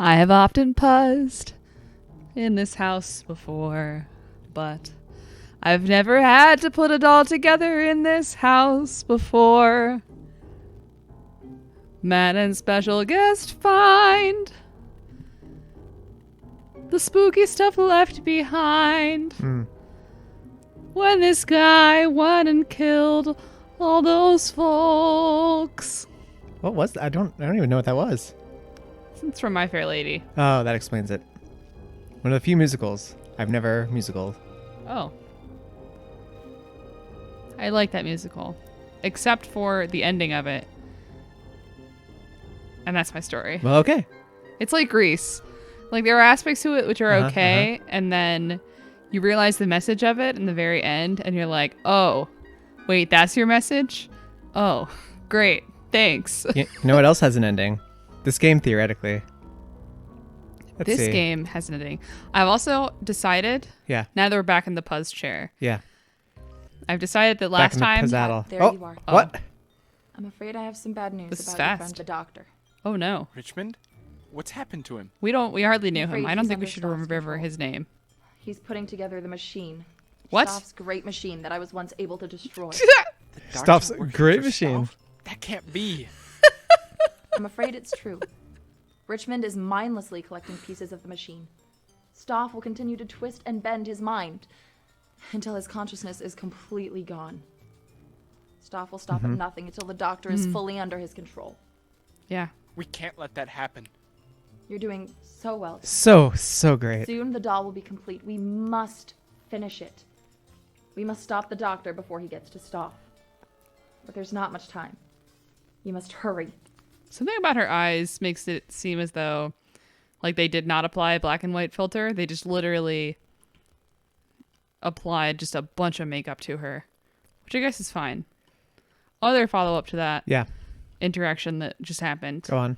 I have often puzzed in this house before, but I've never had to put it all together in this house before. Man and special guest find the spooky stuff left behind. When this guy went and killed all those folks. What was that? I don't even know what that was. It's from My Fair Lady. Oh, that explains it. One of the few musicals I've never musicaled. Oh. I like that musical. Except for the ending of it. And that's my story. Well, okay. It's like Grease. Like, there are aspects to it which are okay, and then you realize the message of it in the very end, and you're like, oh, wait, that's your message? Oh, great. Thanks. You know what else has an ending? This game, theoretically. Let's see. Game has an ending. I've also decided, Yeah. now that we're back in the Puzz chair, Yeah. I've decided that last time... There you are. What? I'm afraid I have some bad news This is about your fast. friend, the doctor. Oh, no. Richmond? What's happened to him? We hardly knew him. Afraid I don't he's think we under should Stoff's remember control. his name. He's putting together the machine. What? Stoff's great machine that I was once able to destroy. The doctor's Stoff's working great for machine. Stoff? That can't be. I'm afraid it's true. Richmond is mindlessly collecting pieces of the machine. Stoff will continue to twist and bend his mind until his consciousness is completely gone. Stoff will stop at nothing until the doctor is fully under his control. Yeah. We can't let that happen. You're doing so well. So great. Soon the doll will be complete. We must finish it. We must stop the doctor before he gets to Stoff. But there's not much time. You must hurry. Something about her eyes makes it seem as though, like, they did not apply a black and white filter. They just literally applied just a bunch of makeup to her, which I guess is fine. Other follow-up to that Yeah. interaction that just happened. Go on.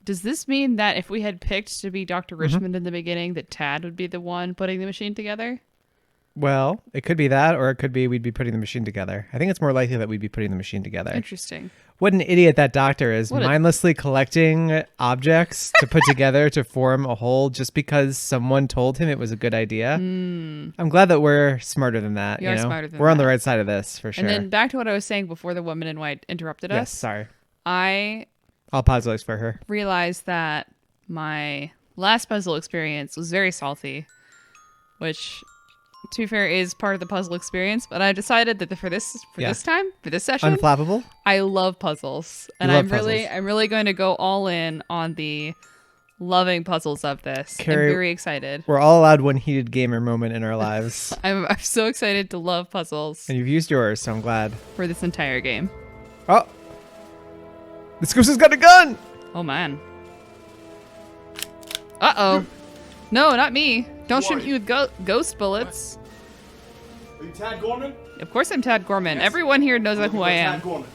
Does this mean that if we had picked to be Dr. Richmond in the beginning, that Tad would be the one putting the machine together? Well, it could be that, or it could be we'd be putting the machine together. I think it's more likely that we'd be putting the machine together. Interesting. What an idiot that doctor is, What a- mindlessly collecting objects to put together to form a whole just because someone told him it was a good idea. I'm glad that we're smarter than that. You are smarter than We're on the that. right side of this, for sure. And then back to what I was saying before the woman in white interrupted yes, us. sorry. I I'll pause those for her. realized that my last puzzle experience was very salty, which, to be fair, is part of the puzzle experience. But I decided that for this session, Unflappable? I love puzzles, and love I'm really going to go all in on the loving puzzles of this. Carrie- I'm very excited. We're all allowed one heated gamer moment in our lives. I'm so excited to love puzzles And you've used yours, so I'm glad. for this entire game. Oh! This goose has got a gun! Oh man. Uh-oh. No, not me. Don't shoot you with ghost bullets. Are you Tad Gorman? Of course I'm Tad Gorman. Yes. Everyone here knows who I am. Tad Gorman.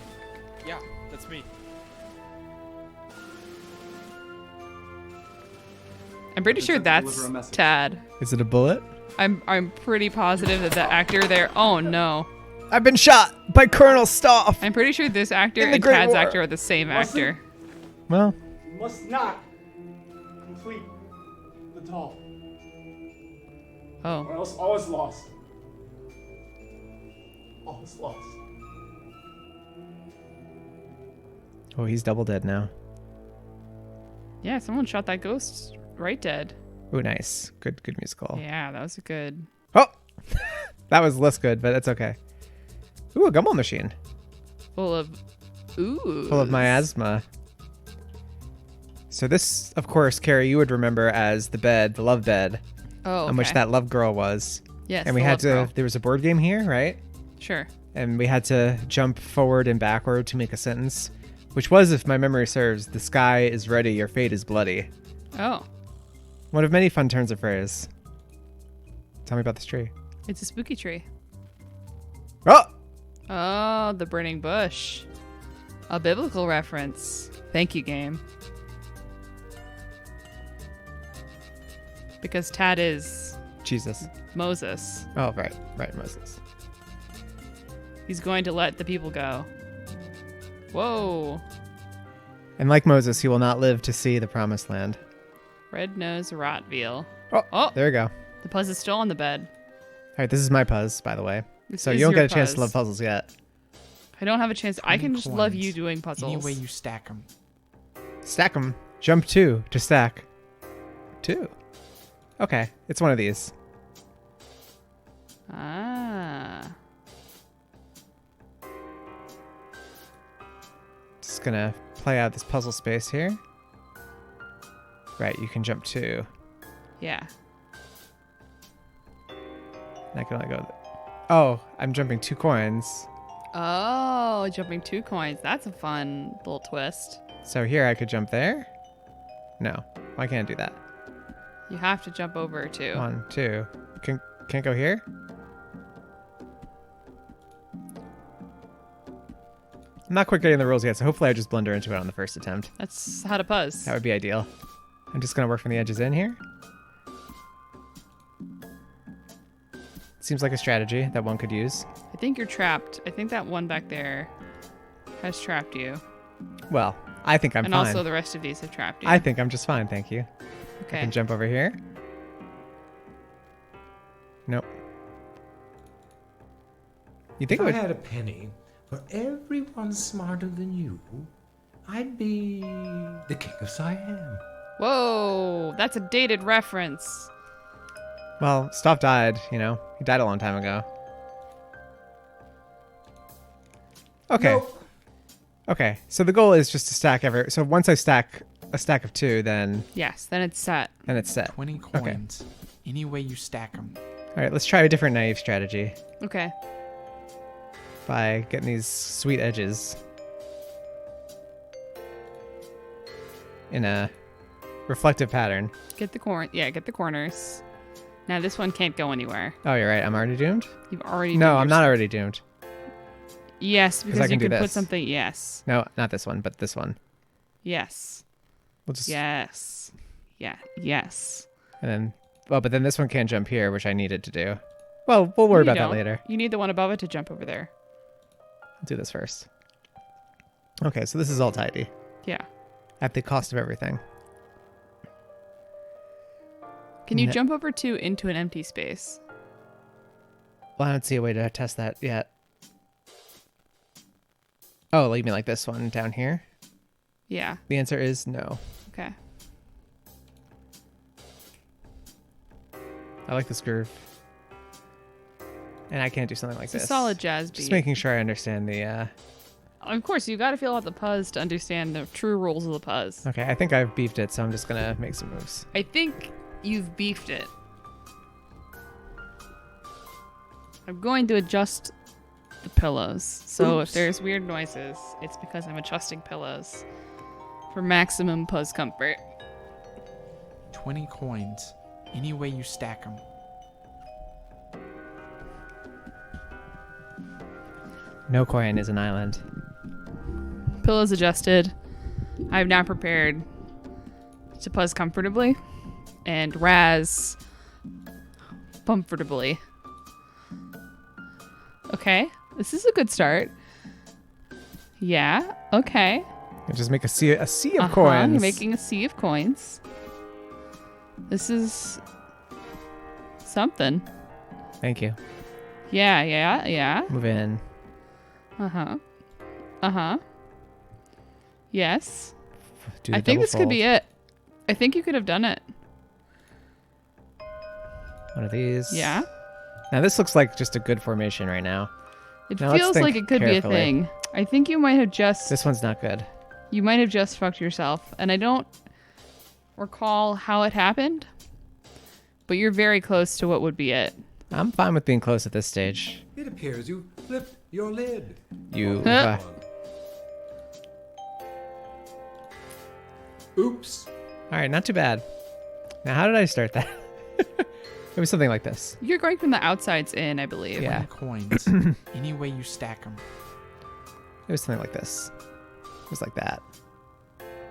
Yeah, that's me. I'm pretty sure Sent to that's deliver a message. Tad. Is it a bullet? I'm pretty positive that the actor there... Oh, no. I've been shot by Colonel Stoff! I'm pretty sure this actor In the and Great Tad's War. actor are the same actor. Well, You must not complete the doll, Oh. or else all is lost. All is lost. oh, he's double dead now. Yeah, someone shot that ghost right dead. Ooh, nice. Good musical. Yeah, that was a good... Oh! That was less good, but it's okay. Ooh, a gumball machine. Full of... Ooh. Full of miasma. So this, of course, Carrie, you would remember as the bed, the love bed, Oh, on which okay. that love girl was. Yes, And we the had love to, girl. there was a board game here, right? Sure. And we had to jump forward and backward to make a sentence, which was, if my memory serves, the sky is ready, your fate is bloody. Oh. One of many fun turns of phrase. Tell me about this tree. It's a spooky tree. Oh! Oh, the burning bush. A biblical reference. Thank you, game. Because Tad is Jesus. Moses. Oh, right, Moses. He's going to let the people go. Whoa. And like Moses, he will not live to see the promised land. Red nose rot veal. Oh, there we go. All The puzz is still on the bed. right, this is my puzz, by the way. This So is you don't your get a chance to puzz. love puzzles yet. I don't have a chance. I 20 can just love coins. you doing puzzles. Any way you stack them. Stack them. Jump 2 to stack 2. Okay, it's one of these. Ah. Just gonna play out this puzzle space here. Right, you can jump 2. Yeah. And I can only go. Oh, I'm jumping 2 coins. Oh, jumping 2 coins. That's a fun little twist. So here I could jump there. No, why can't I do that? You have to jump over 2. 1, 2. Can't go here. I'm not quite getting the rules yet, so hopefully I just blunder into it on the first attempt. That's how to puzz. That would be ideal. I'm just gonna work from the edges in here. Seems like a strategy that one could use. I think you're trapped. I think that one back there has trapped you. Well, I think I'm and fine. also the rest of these have trapped you. I think I'm just fine, thank you. I okay. can jump over here. Nope. You think If it I would? had a penny for everyone smarter than you, I'd be the king of Siam. Whoa, that's a dated reference. Well, Stoff died, you know. He died a long time ago. Okay. Nope. Okay. So the goal is just to stack so once I stack a stack of 2, then Yes, then it's set. it's set. 20 coins. Any way you stack them. All right, let's try a different naive strategy Okay. by getting these sweet edges in a reflective pattern. Get the corners. Now this one can't go anywhere. Oh, you're right. I'm already doomed? You've already No, done I'm your- not already doomed. Yes, because I you can do can put this. something. Yes. No, not this one, but this one. Yes. We'll just Yes. Yeah. Yes. and then but then this one can't jump here, which I needed to do. Well, we'll worry You about that don't. later. You need the one above it to jump over there. I'll do this first. Okay, so this is all tidy Yeah. at the cost of everything. Can you Ne- jump over 2 into an empty space? Well, I don't see a way to test that yet. Oh, you mean like this one down here? Yeah. The answer is no. Okay. I like this groove. And I can't do something like It's this. a solid jazz beat. Just making sure I understand the Of course, you got to feel out the puzz to understand the true rules of the puzz. Okay, I think I've beefed it, so I'm just gonna make some moves. I think you've beefed it. I'm going to adjust the pillows. So if Oops. there's weird noises, it's because I'm adjusting pillows for maximum puzz comfort. 20 coins. Any way you stack them. No coin is an island. Pillows adjusted. I'm now prepared to puzz comfortably and razz comfortably. Okay, this is a good start. Yeah, okay. You just make a sea of Uh-huh, coins. You're making a sea of coins. This is something. Thank you. Yeah. Move in. Uh-huh. Yes. Do the I think double this could be fold. it. I think you could have done it. One of these. Yeah. Now this looks like just a good formation right now. It Now let's feels think like it could carefully. be a thing. I think you might have just This one's not good. you might have just fucked yourself, and I don't recall how it happened, but you're very close to what would be it. I'm fine with being close at this stage. It appears you flipped your lid. You. Huh? Oops. All right, not too bad. Now, how did I start that? It was something like this. You're going from the outsides in, I believe. Yeah. 20 coins. Any way you stack them. It was something like this. It was like that.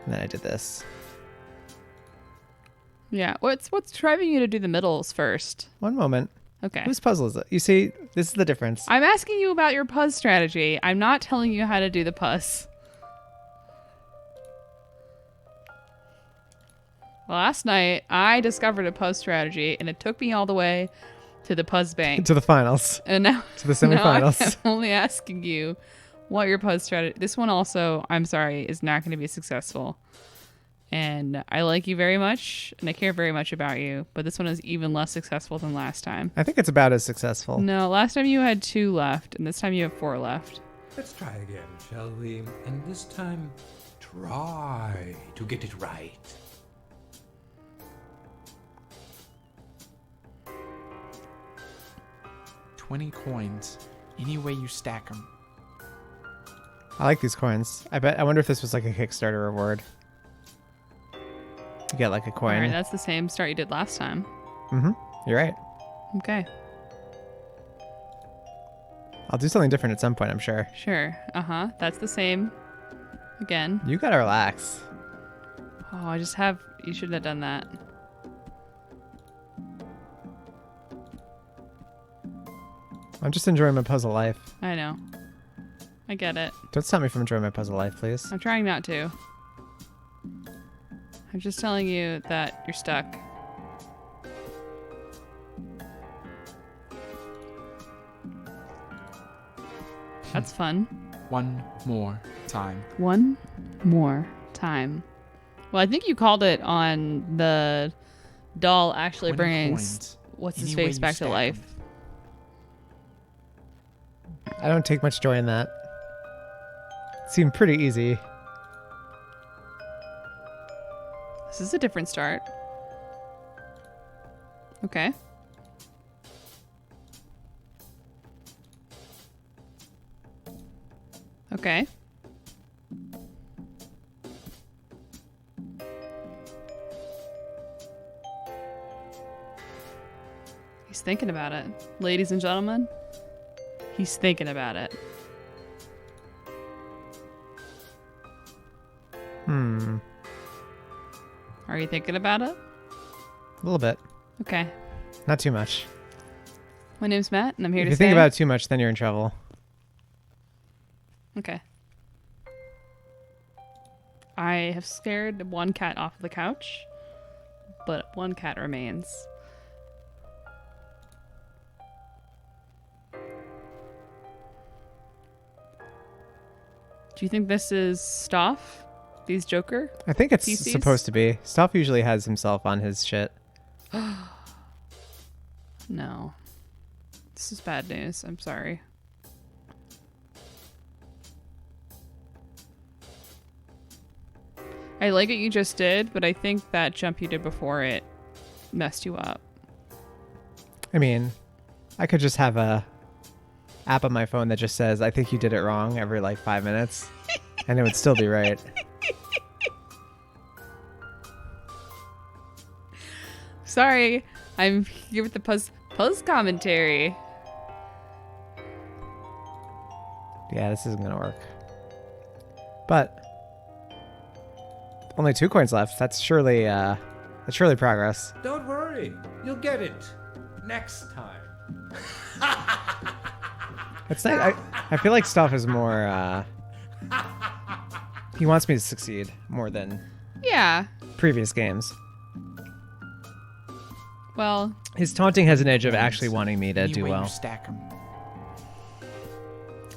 And then I did this. Yeah. What's driving you to do the middles first? One moment. Okay. Whose puzzle is it? You see, this is the difference. I'm asking you about your puzz strategy. I'm not telling you how to do the puzz. Last night, I discovered a puzzle strategy, and it took me all the way to the Puzz Bank. To the finals. And now, To the semifinals. now I'm only asking you what your puzzle strategy. This one also, I'm sorry, is not going to be successful. And I like you very much, and I care very much about you, but this one is even less successful than last time. I think it's about as successful. No, last time you had 2 left, and this time you have 4 left. Let's try again, shall we? And this time, try to get it right. $20 coins. Any way you stack them. I like these coins. I wonder if this was like a Kickstarter reward. You get like a coin. All right, that's the same start you did last time. Mm-hmm. You're right. Okay, I'll do something different at some point, I'm sure. sure. Uh-huh, that's the same. Again. You gotta relax. Oh, you shouldn't have done that. I'm just enjoying my puzzle life. I know. I get it. Don't stop me from enjoying my puzzle life, please. I'm trying not to. I'm just telling you that you're stuck. That's fun. One more time. One more time. Well, I think you called it on the doll actually 20 bringing coins. what's his Any way face you back to stack 'em. life. I don't take much joy in that. It seemed pretty easy. This is a different start. Okay. Okay. He's thinking about it. Ladies and gentlemen, he's thinking about it. Are you thinking about it? A little bit. Okay. Not too much. My name's Matt, and I'm here If to you say... think about it too much, then you're in trouble. Okay. I have scared one cat off the couch, but one cat remains. Do you think this is Stoff? These Joker? I think it's PCs? supposed to be. Stoff usually has himself on his shit. No. This is bad news. I'm sorry. I like what you just did, but I think that jump you did before it messed you up. I mean, I could just have a app on my phone that just says, I think you did it wrong every like 5 minutes, and it would still be right. Sorry, I'm here with the Puzz commentary. Yeah, this isn't gonna work. But only 2 coins left. That's surely progress. Don't worry, you'll get it next time. It's nice. I feel like Stoff is more. He wants me to succeed more than Yeah. previous games. Well, His taunting has an edge of actually wanting me to Any do way well. You stack them.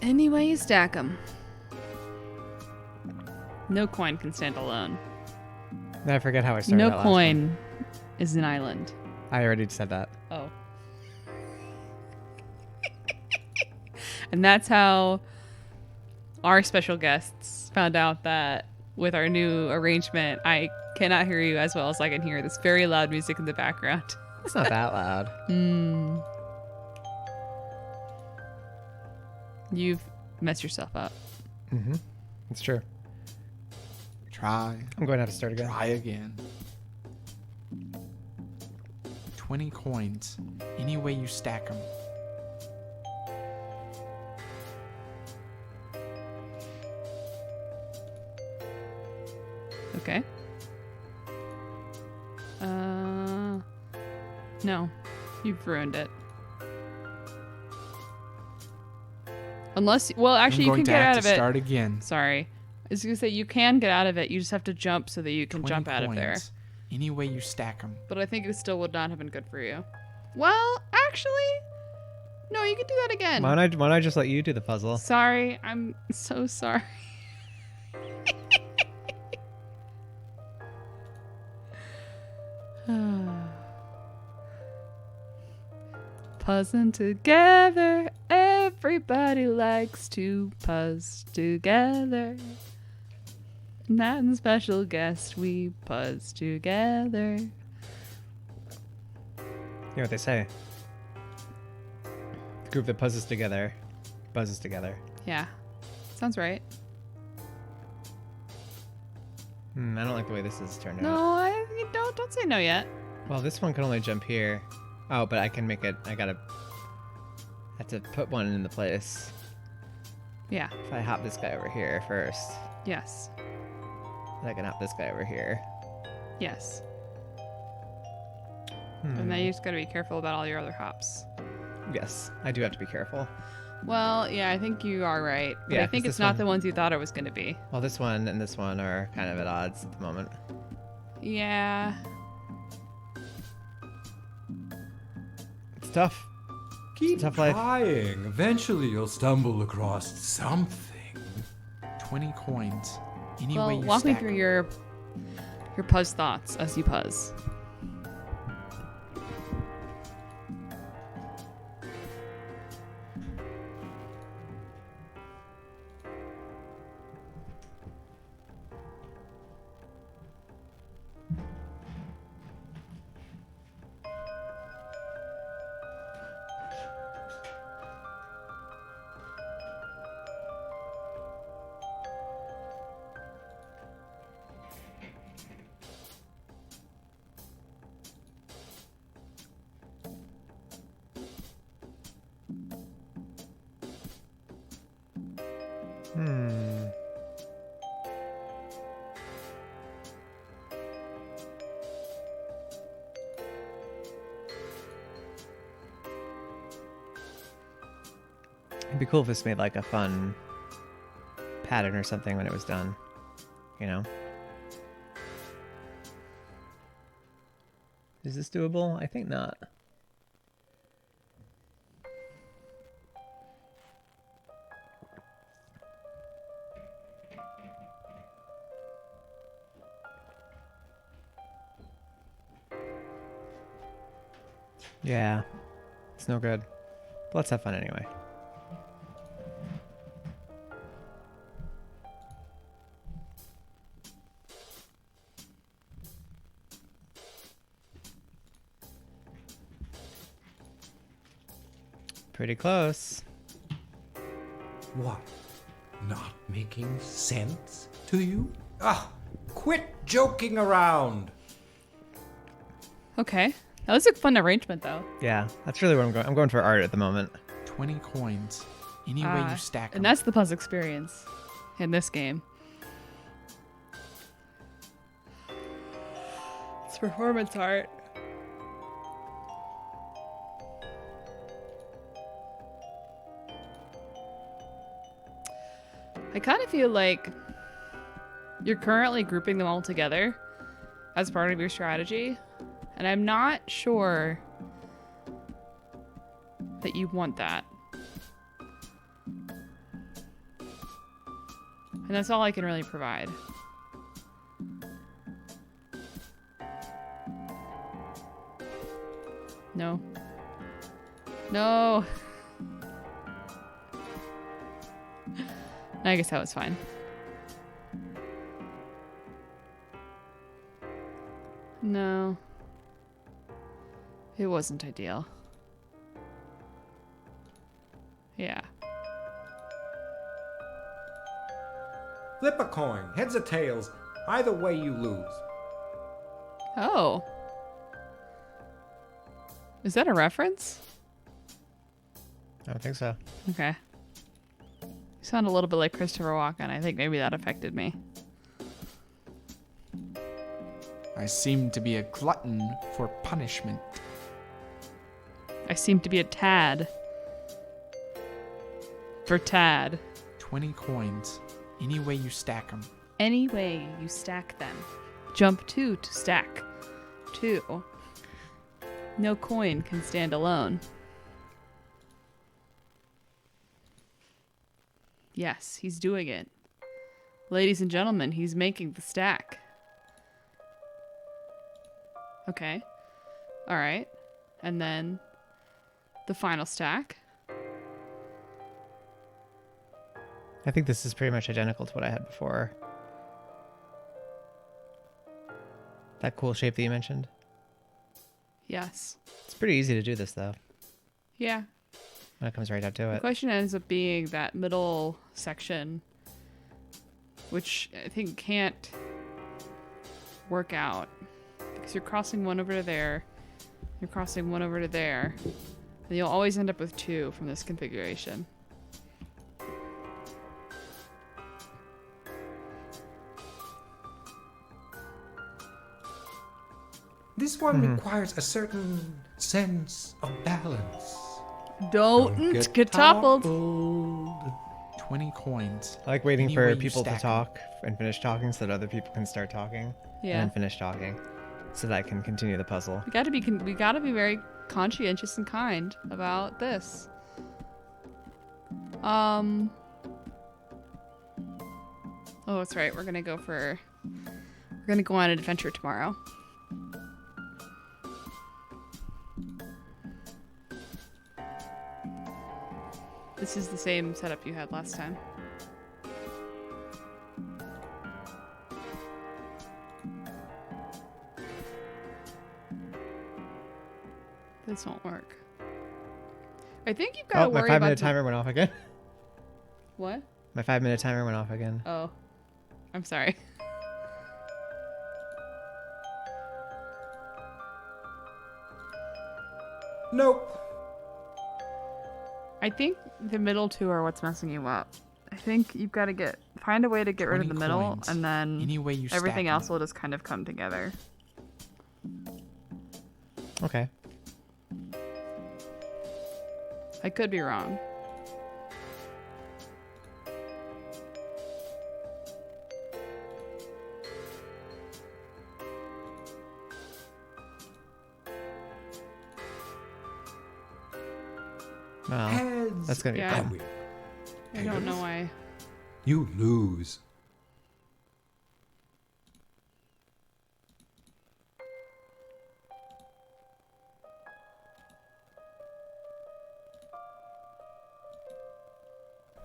any way you stack them. No coin can stand alone. I forget how I started. No that last one. coin is an island. I already said that. Oh. And that's how our special guests found out that with our new arrangement, I cannot hear you as well as I can hear this very loud music in the background. It's not that loud. You've messed yourself up. Mm-hmm. It's true. Try. I'm going to have to start again. Try again. 20 coins. Any way you stack them. Okay. No. You've ruined it. Unless, well, actually, you I'm can going to get have out to of it. start again. Sorry. I was going to say, you can get out of it. You just have to jump so that you can 20 jump out of there. coins. any way you stack them. But I think it still would not have been good for you. Well, actually, no, you could do that again. Why don't I just let you do the puzzle? Sorry, I'm so sorry. Puzzling together, everybody likes to puzz together. Not special guest, we puzz together. You know what they say? The group that puzzles together, buzzes together. Yeah, sounds right. I don't like the way this is turned out. No, you don't say no yet. Well, this one can only jump here. Oh, but I can make it. I have to put one in the place. Yeah. If I hop this guy over here first, Yes. then I can hop this guy over here. Yes. And then you just gotta be careful about all your other hops. Yes, I do have to be careful. Well, yeah, I think you are right. But Yeah, I think 'cause it's this not one- the ones you thought it was gonna be. Well, this one and this one are kind of at odds at the moment. Yeah. It's tough. Keep tough life. trying. Eventually you'll stumble across something. 20 coins, any way Well, you walk me stack through 'em. your puzz thoughts as you puzz. It'd be cool if this made like a fun pattern or something when it was done. You know? Is this doable? I think not. Yeah, it's no good. But let's have fun anyway. Pretty close. What? Not making sense to you? Ah, quit joking around. Okay. That was a fun arrangement, though. Yeah, that's really what I'm going. I'm going for art at the moment. 20 coins, any way you stack 'em. And that's the puzz experience in this game. It's performance art. I kind of feel like you're currently grouping them all together as part of your strategy, and I'm not sure that you want that. And that's all I can really provide. No. No. I guess that was fine. No. It wasn't ideal. Yeah. Flip a coin, heads or tails. Either way you lose. Oh. Is that a reference? I don't think so. Okay. You sound a little bit like Christopher Walken. I think maybe that affected me. I seem to be a glutton for punishment. I seem to be a tad. For Tad. 20 coins, any way you stack 'em. Any way you stack them. Jump 2 to stack. 2. No coin can stand alone. Yes, he's doing it. Ladies and gentlemen, he's making the stack. Okay. All right. And then the final stack. I think this is pretty much identical to what I had before. That cool shape that you mentioned. Yes. It's pretty easy to do this, though, Yeah. when it comes right down to The it. question ends up being that middle section, which I think can't work out because you're crossing one over to there, you're crossing one over to there, and you'll always end up with 2 from this configuration. This one requires a certain sense of balance. Don't get toppled. 20 coins. I like waiting Any for way you people to stack 'em. talk and finish talking so that other people can start talking. Yeah. And then finish talking so that I can continue the puzzle. We gotta be very conscientious and kind about this. Oh, that's right. We're gonna go on an adventure tomorrow. This is the same setup you had last time. This won't work. I think you've got to Oh, my worry 5-minute about timer went off again. What? My 5-minute timer went off again. Oh, I'm sorry. Nope. I think the middle 2 are what's messing you up. I think you've got to find a way to get rid of 20 the middle, coins. and then Any way you everything stack 'em. else will just kind of come together. Okay. I could be wrong. Well, Heads. that's going to be Yeah. fun. I win. I don't know why. You lose.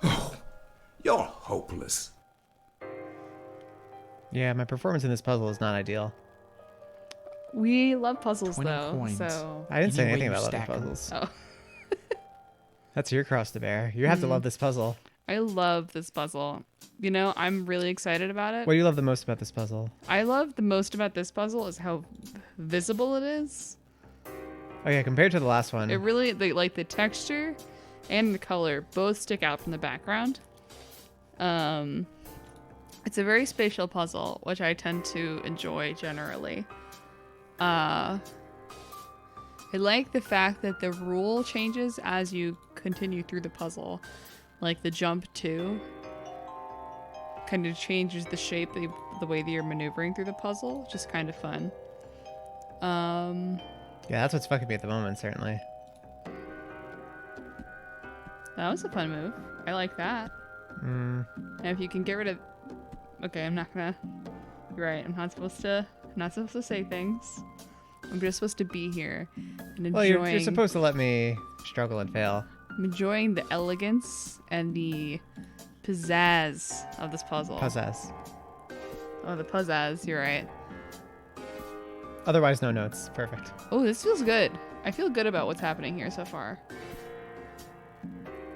Oh, you're hopeless. Yeah, my performance in this puzzle is not ideal. We love puzzles 20 though, coins. so I didn't say Any way anything you about loving stack 'em. puzzles. oh, That's your cross to bear. You have to love this puzzle. I love this puzzle. You know, I'm really excited about it. What do you love the most about this puzzle? I love the most about this puzzle is how visible it is. Oh yeah, compared to the last one. It really like the texture and the color both stick out from the background. It's a very spatial puzzle, which I tend to enjoy generally. I like the fact that the rule changes as you continue through the puzzle. Like the jump 2 kind of changes the shape, the way that you're maneuvering through the puzzle, which is kind of fun. Yeah, that's what's fucking me at the moment, certainly. That was a fun move. I like that. And if you can get rid of... Okay, I'm not gonna... You're right, I'm not supposed to say things. I'm just supposed to be here and enjoying... Well, you're supposed to let me struggle and fail. I'm enjoying the elegance and the pizzazz of this puzzle. Pizzazz. Oh, the pizzazz, you're right. Otherwise, no notes. Perfect. Oh, this feels good. I feel good about what's happening here so far.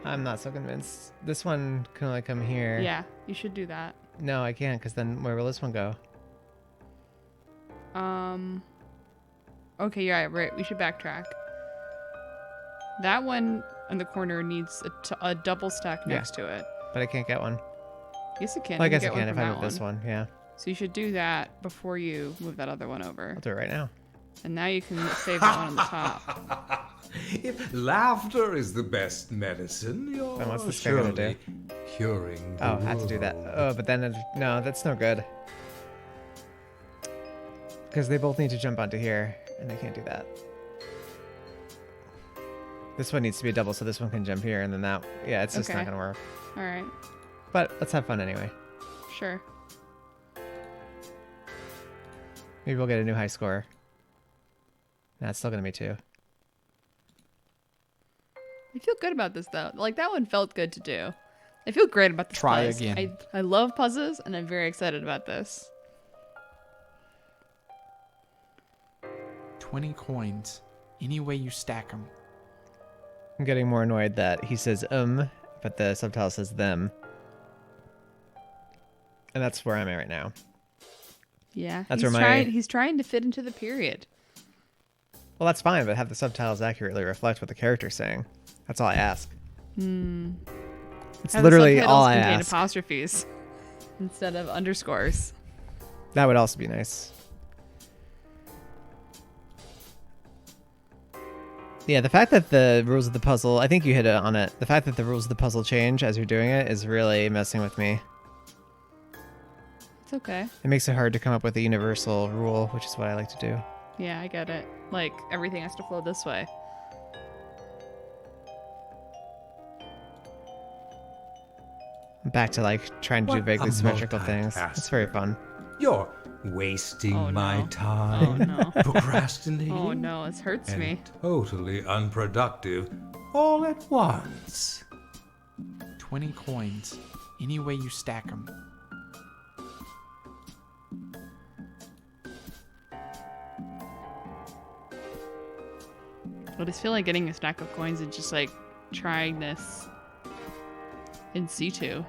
I'm not so convinced. This one can only come here. Yeah, you should do that. No, I can't, because then where will this one go? Okay, yeah, right. We should backtrack. That one in the corner needs a double stack Yeah. next to it. But I can't get one. Yes, it can. Well, I You guess I get one can if from I that move this one. Yeah, So you should do that before you move that other one over. I'll do it right now. And now you can save that one on the top. If laughter is the best medicine, you're Then what's this guy gonna do? surely curing the Oh, I have to do that. world. Oh, but then no, that's no good. Because they both need to jump onto here, and I can't do that. This one needs to be a double, so this one can jump here, and then that. Yeah, it's just not Okay. gonna work. All right. But let's have fun anyway. Sure. Maybe we'll get a new high score. Nah, it's still gonna be 2. I feel good about this though. Like that one felt good to do. I feel great about this. Try puzzle. again. I love puzzles, and I'm very excited about this. 20 coins. Any way you stack them. I'm getting more annoyed that he says but the subtitle says them. And that's where I'm at right now. Yeah. That's he's where my- he's trying to fit into the period. Well, that's fine, but have the subtitles accurately reflect what the character's saying. That's all I ask. It's Have the literally subtitles all I contain ask. apostrophes instead of underscores. That would also be nice. Yeah, the fact that the rules of the puzzle, I think you hit it on it. The fact that the rules of the puzzle change as you're doing it is really messing with me. It's okay. It makes it hard to come up with a universal rule, which is what I like to do. Yeah, I get it. Like everything has to flow this way. I'm back to like trying to do What vaguely a symmetrical things. multitasker. It's very fun. You're wasting Oh, my no. time. Oh, no. Procrastinating. Oh no, this hurts and me. totally unproductive all at once. 20 coins. Any way you stack them. I just feel like getting a stack of coins and just like trying this in C2.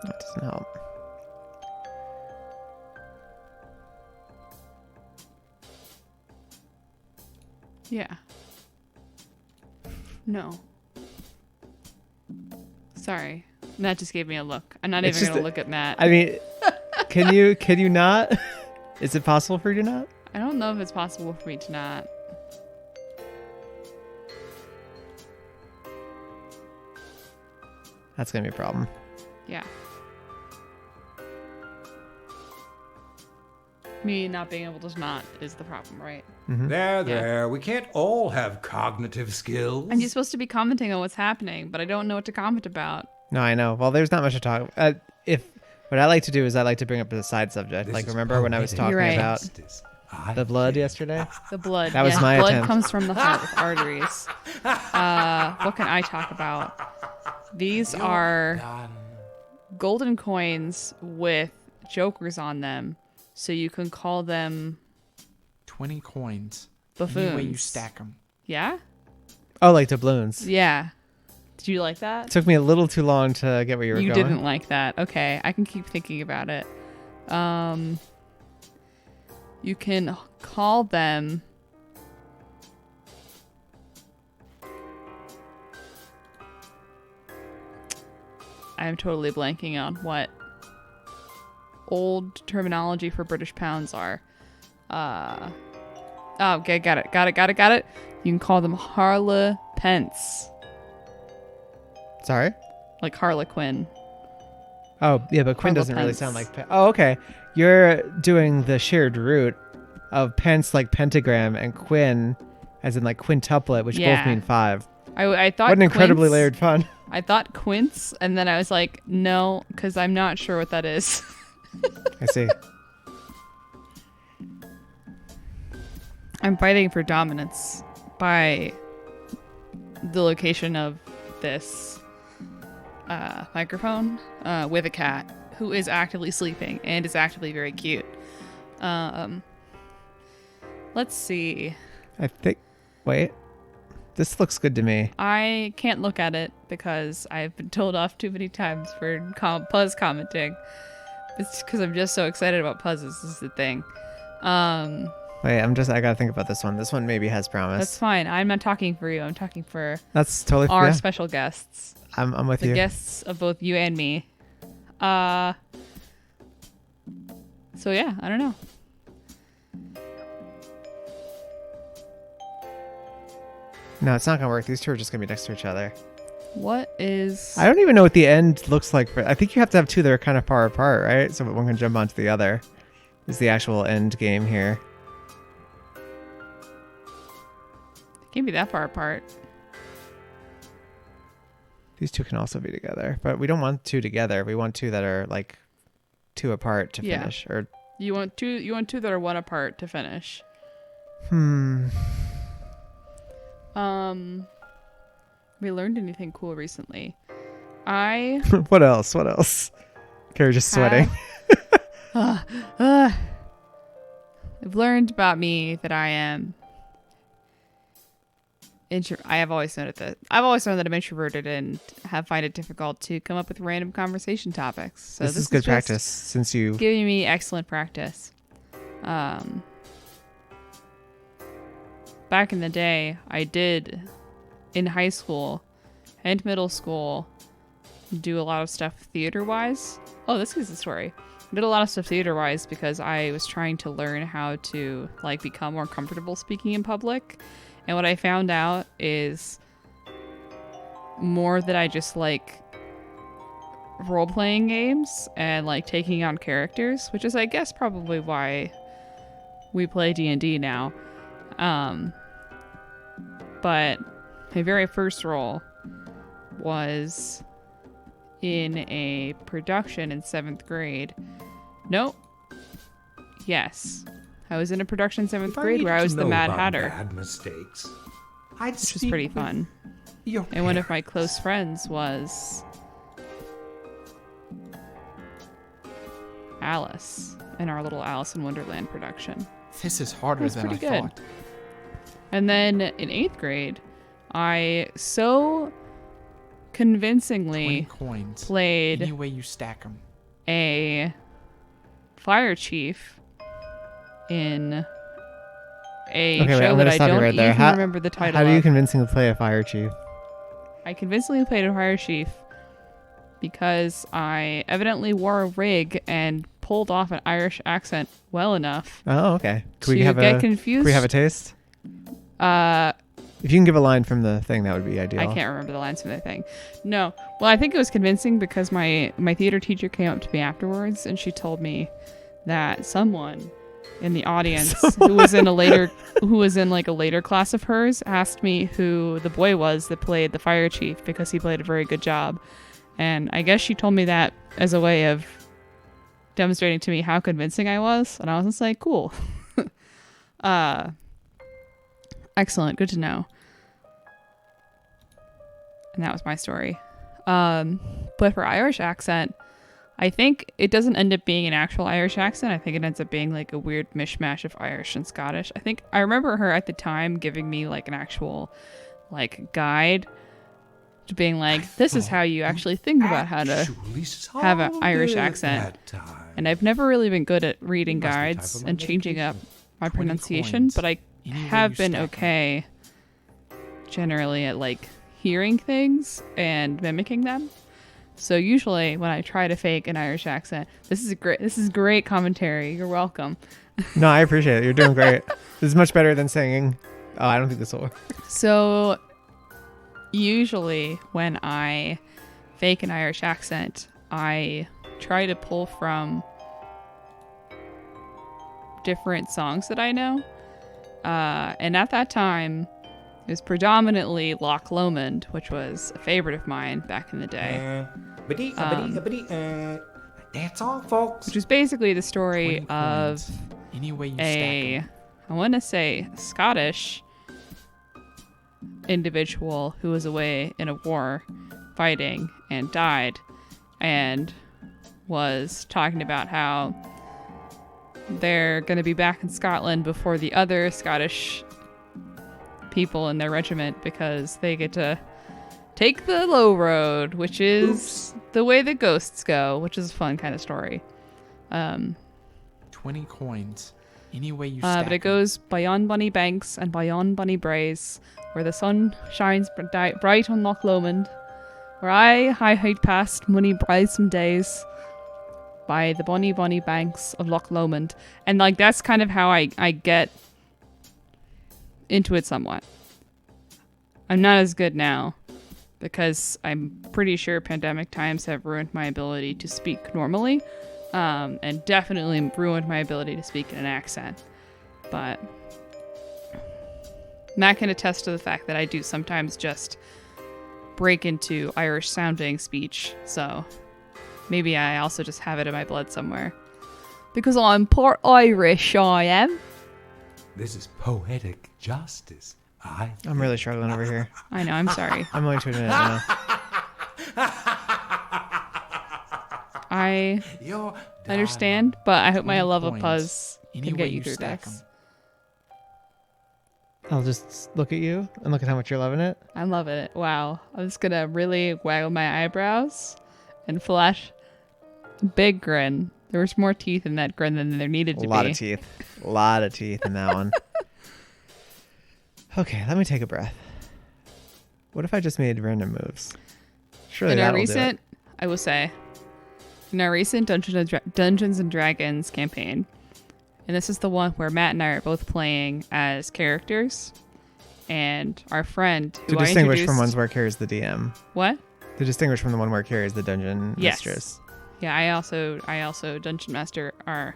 That doesn't help. Yeah. No. Sorry. Matt just gave me a look. I'm not It's even just gonna a- look at Matt. I mean, can you not? Is it possible for you to not? I don't know if it's possible for me to not. That's gonna be a problem. Yeah. Me not being able to not is the problem, right? There. We can't all have cognitive skills. And you're supposed to be commenting on what's happening, but I don't know what to comment about. No, I know. Well, there's not much to talk. If what I like to do is I like to bring up a side subject. This Like is remember when I was poetic talking You're right. about justice. I the blood feel- yesterday? The blood. That was yeah, my blood attempt. comes from the heart with arteries. What can I talk about? These are Done. golden coins with jokers on them, so you can call them 20 coins. buffoons. Any way you stack them. Yeah? Oh, like doubloons. Yeah. Did you like that? It took me a little too long to get where you were You going. didn't like that. Okay, I can keep thinking about it. You can call them I'm totally blanking on what old terminology for British pounds are. Oh, okay, got it. You can call them Harle pence, Sorry? like Harlequin. Oh, yeah, but Quinn Harlow doesn't really pence. sound like... Oh, okay. You're doing the shared root of pence like pentagram and quin as in like quintuplet, which Yeah. both mean 5. I thought What an incredibly quince- layered pun. I thought quince, and then I was like, no, because I'm not sure what that is. I see. I'm fighting for dominance by the location of this microphone with a cat who is actively sleeping and is actively very cute. Let's see. I think... Wait. This looks good to me. I can't look at it because I've been told off too many times for Puzz commenting. It's because I'm just so excited about puzzles. This is the thing. Wait, I gotta think about this one. This one maybe has promise. That's fine. I'm not talking for you. I'm talking for That's totally our yeah, special guests. I'm with The you. guests of both you and me. So yeah, I don't know. No, it's not gonna work. These two are just gonna be next to each other. What is... I don't even know what the end looks like. I think you have to have two that are kind of far apart, right? So that one can jump onto the other. Is the actual end game here? Can't be that far apart. These two can also be together, but we don't want two together. We want two that are like two apart to finish. Or You want two that are one apart to finish. We learned anything cool recently? What else? What else? Carrie's just sweating. I've learned about me that I am I have always known that I've always known that I'm introverted and have find it difficult to come up with random conversation topics. So this is good practice since you giving me excellent practice. Back in the day, I did in high school and middle school do a lot of stuff theater-wise. Oh, this is the story. I did a lot of stuff theater-wise because I was trying to learn how to like become more comfortable speaking in public. And what I found out is more that I just like role-playing games and like taking on characters, which is I guess probably why we play D&D now. But my very first role was in a production in 7th grade. Nope. Yes. I was in a production in 7th grade where I was the Mad Hatter. Bad mistakes, Which was pretty fun. And one of my close friends was Alice in our little Alice in Wonderland production. This is harder than I thought. And then in 8th grade, I so convincingly 20 coins. played Any way you stack them. a fire chief in a show that I don't even remember the title How do you of. convincingly play a fire chief? I convincingly played a fire chief because I evidently wore a rig and pulled off an Irish accent well enough. Oh, okay. Can we have a taste? If you can give a line from the thing, that would be ideal. I can't remember the lines from the thing. No. Well, I think it was convincing because my theater teacher came up to me afterwards and she told me that someone in the audience who was in like a later class of hers asked me who the boy was that played the fire chief because he played a very good job. And I guess she told me that as a way of demonstrating to me how convincing I was. And I was just like, cool. Excellent. Good to know. And that was my story. But for Irish accent, I think it doesn't end up being an actual Irish accent. I think it ends up being like a weird mishmash of Irish and Scottish. I remember her at the time giving me like an actual like guide to being like, this is how you actually think about how to have an Irish accent. And I've never really been good at reading guides and changing up my pronunciation, but I have been okay generally at like hearing things and mimicking them. So usually when I try to fake an Irish accent, this is great commentary. You're welcome. No, I appreciate it. You're doing great. This is much better than singing. Oh, I don't think this will work. So usually when I fake an Irish accent, I try to pull from different songs that I know. And at that time, it was predominantly Loch Lomond, which was a favorite of mine back in the day. That's all, folks. Which is basically the story of I want to say, Scottish individual who was away in a war fighting and died and was talking about how they're going to be back in Scotland before the other Scottish people in their regiment because they get to take the low road, which is the way the ghosts go, which is a fun kind of story. 20 coins. Any way you stack but it goes beyond Bunny Banks and beyond Bunny Braes, where the sun shines bright on Loch Lomond, where I hide past Money Braes some days, by the bonny banks of Loch Lomond. And like that's kind of how I get into it somewhat. I'm not as good now because I'm pretty sure pandemic times have ruined my ability to speak normally, and definitely ruined my ability to speak in an accent. But Matt can attest to the fact that I do sometimes just break into Irish sounding speech, so maybe I also just have it in my blood somewhere. Because I'm part Irish, I am. This is poetic justice. I'm really struggling over here. I know, I'm sorry. I'm going to admit it now. I You're understand, but I hope my 20 love of points. Puzz Any can way get you you through stack this. 'em. I'll just look at you and look at how much you're loving it. I'm loving it. Wow. I'm just gonna really waggle my eyebrows and flash a big grin. There was more teeth in that grin than there needed to A be. lot of teeth. A lot of teeth in that one. Okay, let me take a breath. What if I just made random moves? Surely In our that'll do recent, it. I will say, in our recent Dungeons and Dragons campaign, and this is the one where Matt and I are both playing as characters, and our friend who To I distinguish introduced, from ones where Carrie's the DM. what? To distinguish from the one where Carrie's the dungeon Yes. mistress. Yeah, I also Dungeon Master are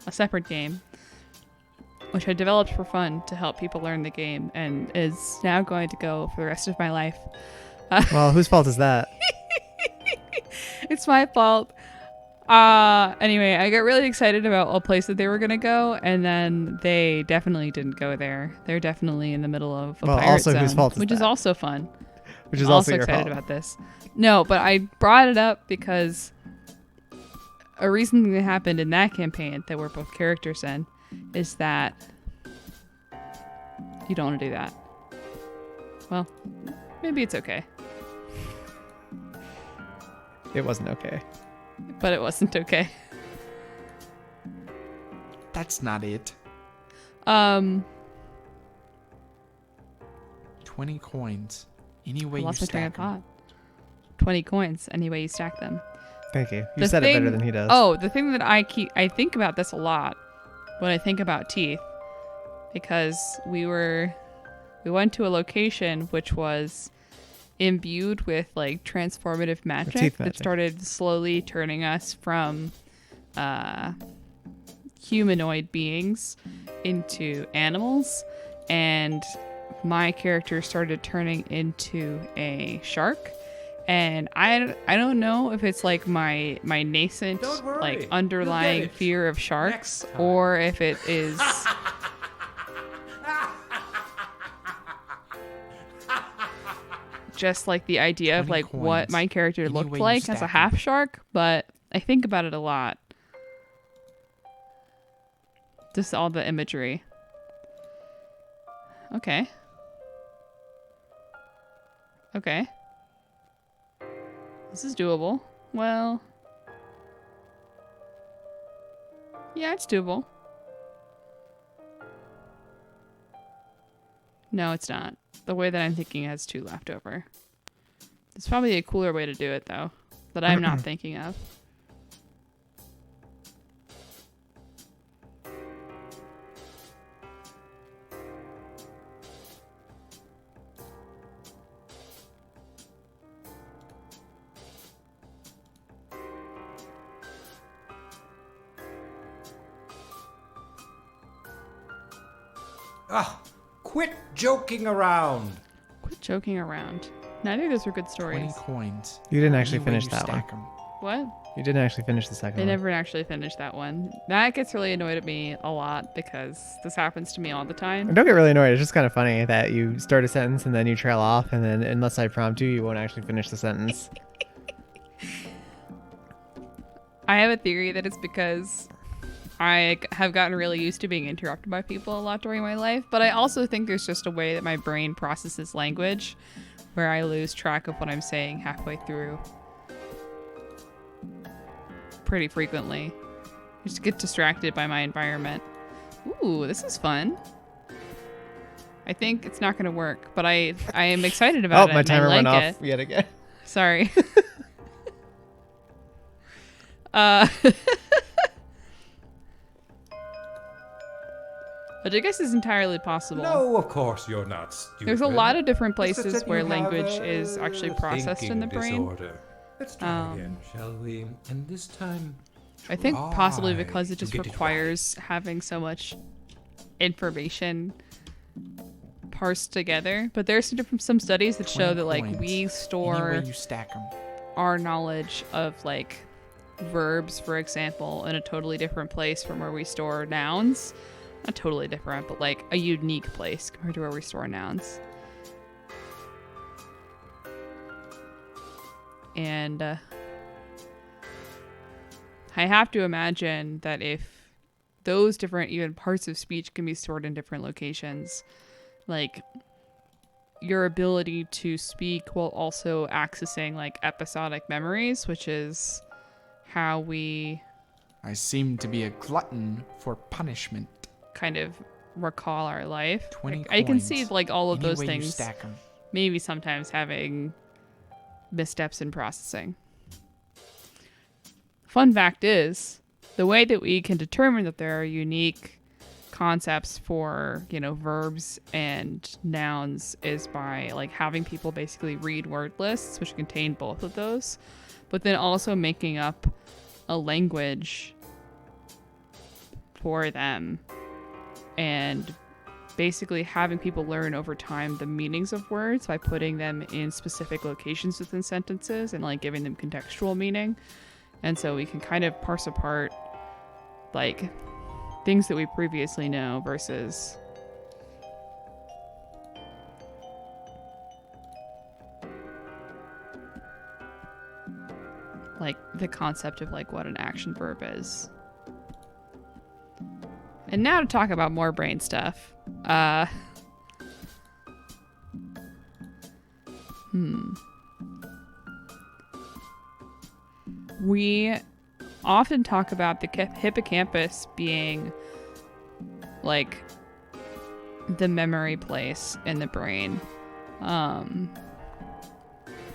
a separate game, which I developed for fun to help people learn the game, and is now going to go for the rest of my life. Well, whose fault is that? It's my fault. Anyway, I got really excited about a place that they were gonna go, and then they definitely didn't go there. They're definitely in the middle of a Well, pirate also zone, whose fault is which is that? also fun. Which is I'm also your excited fault. about this. No, but I brought it up because a reason that happened in that campaign that we're both characters in is that you don't want to do that. Well, maybe it's okay, It wasn't okay. but it wasn't okay. That's not it. 20 coins. Any way I you lost my train of stack 'em. thought. 20 coins, any way you stack them. Thank you. You The said it better thing- than he does. Oh, the thing that I think about this a lot when I think about teeth, because we went to a location which was imbued with like transformative magic teeth that magic. started slowly turning us from humanoid beings into animals, and my character started turning into a shark. And I don't know if it's like my nascent Don't worry, like you'll underlying get it fear of sharks, next time. or if it is just like the idea of 20 like what coins. my character Any looked way you like as a stack 'em. half shark. But I think about it a lot. Just all the imagery. Okay. Okay. This is doable. Well. Yeah, it's doable. No, it's not. The way that I'm thinking has 2 left over. There's probably a cooler way to do it, though, that I'm not thinking of. Ah, quit joking around. Quit joking around. Neither of those were good 20 stories. coins. You didn't actually Any way finish you that one. stack 'em. What? You didn't actually finish the second I one. never actually finished that one. That gets really annoyed at me a lot because this happens to me all the time. And don't get really annoyed. It's just kind of funny that you start a sentence and then you trail off, and then unless I prompt you, you won't actually finish the sentence. I have a theory that it's because I have gotten really used to being interrupted by people a lot during my life, but I also think there's just a way that my brain processes language where I lose track of what I'm saying halfway through pretty frequently. I just get distracted by my environment. Ooh, this is fun. I think it's not going to work, but I am excited about Oh, it. my and I timer went like off it. yet again. Sorry. Which I guess is entirely possible. No, of course you're not stupid. There's a lot of different It's just places that where you have language a is actually processed in the thinking brain. disorder. Let's try again, shall we? And this time, I think possibly try because it to just get it requires having so much information parsed together. But there's some studies that show 20 that like coins. we Any way store you stack them. our knowledge of like verbs, for example, in a totally different place from where we store nouns. Not totally different, but like a unique place compared to where we store nouns. And I have to imagine that if those different even parts of speech can be stored in different locations, like your ability to speak while also accessing like episodic memories, which is how we I seem to be a glutton for punishment. kind of recall our life. 20 Like, I can coins. see like all of Any those way you things stack 'em. maybe sometimes having missteps in processing. Fun fact is, the way that we can determine that there are unique concepts for, verbs and nouns is by like having people basically read word lists which contain both of those, but then also making up a language for them and basically having people learn over time the meanings of words by putting them in specific locations within sentences and like giving them contextual meaning. And so we can kind of parse apart like things that we previously know versus like the concept of like what an action verb is. And now to talk about more brain stuff. We often talk about the hippocampus being like the memory place in the brain.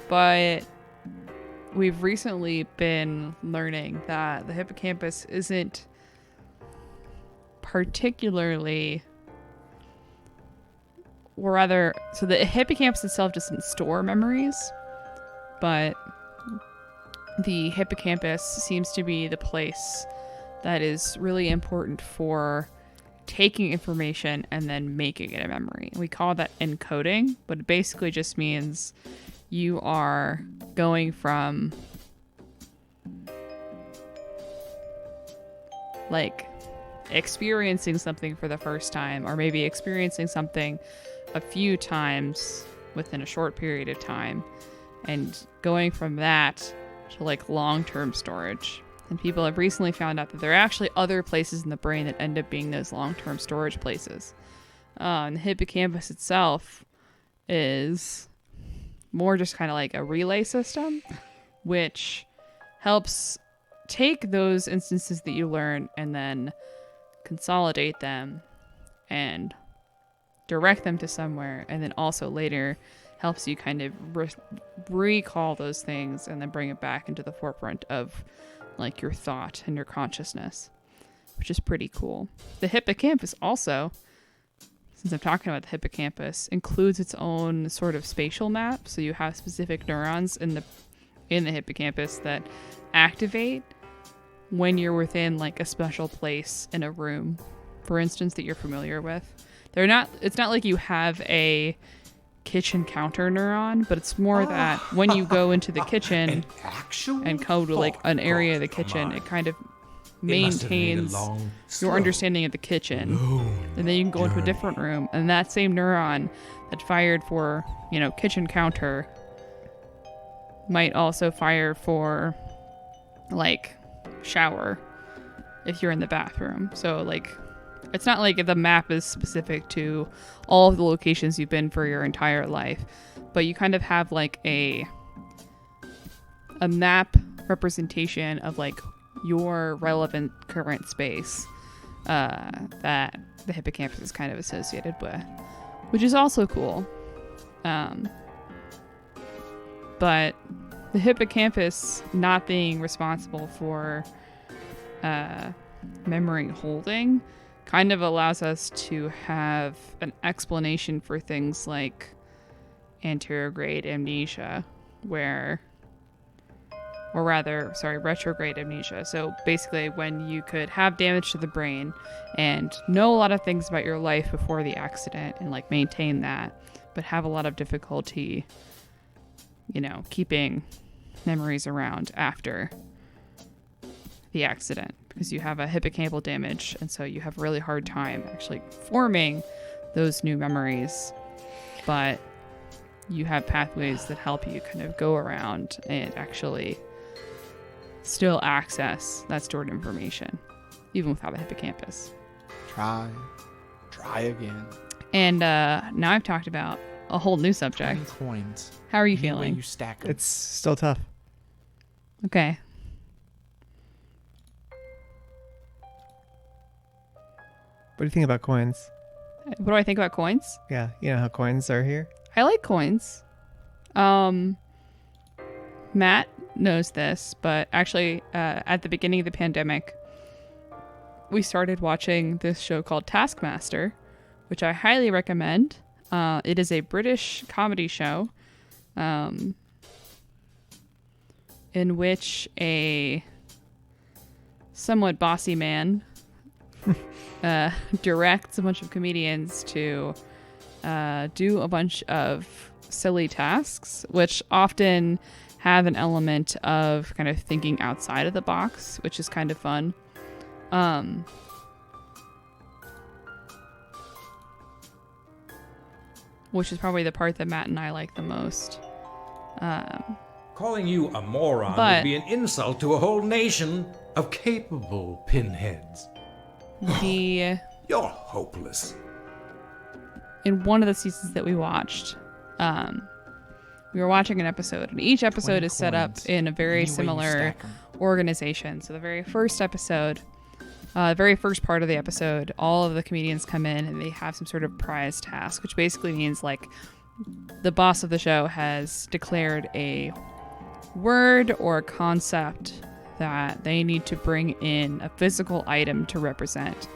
But we've recently been learning that the hippocampus isn't particularly, or rather, so the hippocampus itself doesn't store memories, but the hippocampus seems to be the place that is really important for taking information and then making it a memory. We call that encoding, but it basically just means you are going from like experiencing something for the first time, or maybe experiencing something a few times within a short period of time, and going from that to like long-term storage. And people have recently found out that there are actually other places in the brain that end up being those long-term storage places. And the hippocampus itself is more just kind of like a relay system, which helps take those instances that you learn and then consolidate them and direct them to somewhere, and then also later helps you kind of recall those things and then bring it back into the forefront of like your thought and your consciousness, which is pretty cool. The hippocampus also, since I'm talking about the hippocampus, includes its own sort of spatial map. So you have specific neurons in the hippocampus that activate when you're within like a special place in a room, for instance, that you're familiar with. It's not like you have a kitchen counter neuron, but it's more that when you go into the kitchen and go to like an area of the kitchen, it kind of maintains your understanding of the kitchen. And then you can go into a different room, and that same neuron that fired for, kitchen counter might also fire for like shower if you're in the bathroom. So like it's not like the map is specific to all of the locations you've been for your entire life, but you kind of have like a map representation of like your relevant current space that the hippocampus is kind of associated with, which is also cool. But the hippocampus not being responsible for memory holding kind of allows us to have an explanation for things like anterograde amnesia, retrograde amnesia. So basically when you could have damage to the brain and know a lot of things about your life before the accident and like maintain that, but have a lot of difficulty, keeping memories around after the accident because you have a hippocampal damage, and so you have a really hard time actually forming those new memories. But you have pathways that help you kind of go around and actually still access that stored information, even without a hippocampus. Try again. And now I've talked about a whole new subject. 20 coins. How are you Any way feeling? You stack 'em. It's still tough. Okay. What do you think about coins? What do I think about coins? Yeah, you know how coins are here? I like coins. Matt knows this, but actually, at the beginning of the pandemic, we started watching this show called Taskmaster, which I highly recommend. It is a British comedy show, in which a somewhat bossy man directs a bunch of comedians to do a bunch of silly tasks, which often have an element of kind of thinking outside of the box, which is kind of fun. Which is probably the part that Matt and I like the most. Calling you a moron But- would be an insult to a whole nation of capable pinheads. The You're hopeless. in one of the seasons that we watched, we were watching an episode, and each episode 20 is set up coins. in a very Any way you similar stack 'em. organization. So the very first episode, the very first part of the episode, all of the comedians come in and they have some sort of prize task, which basically means like the boss of the show has declared a word or a concept that they need to bring in a physical item to represent.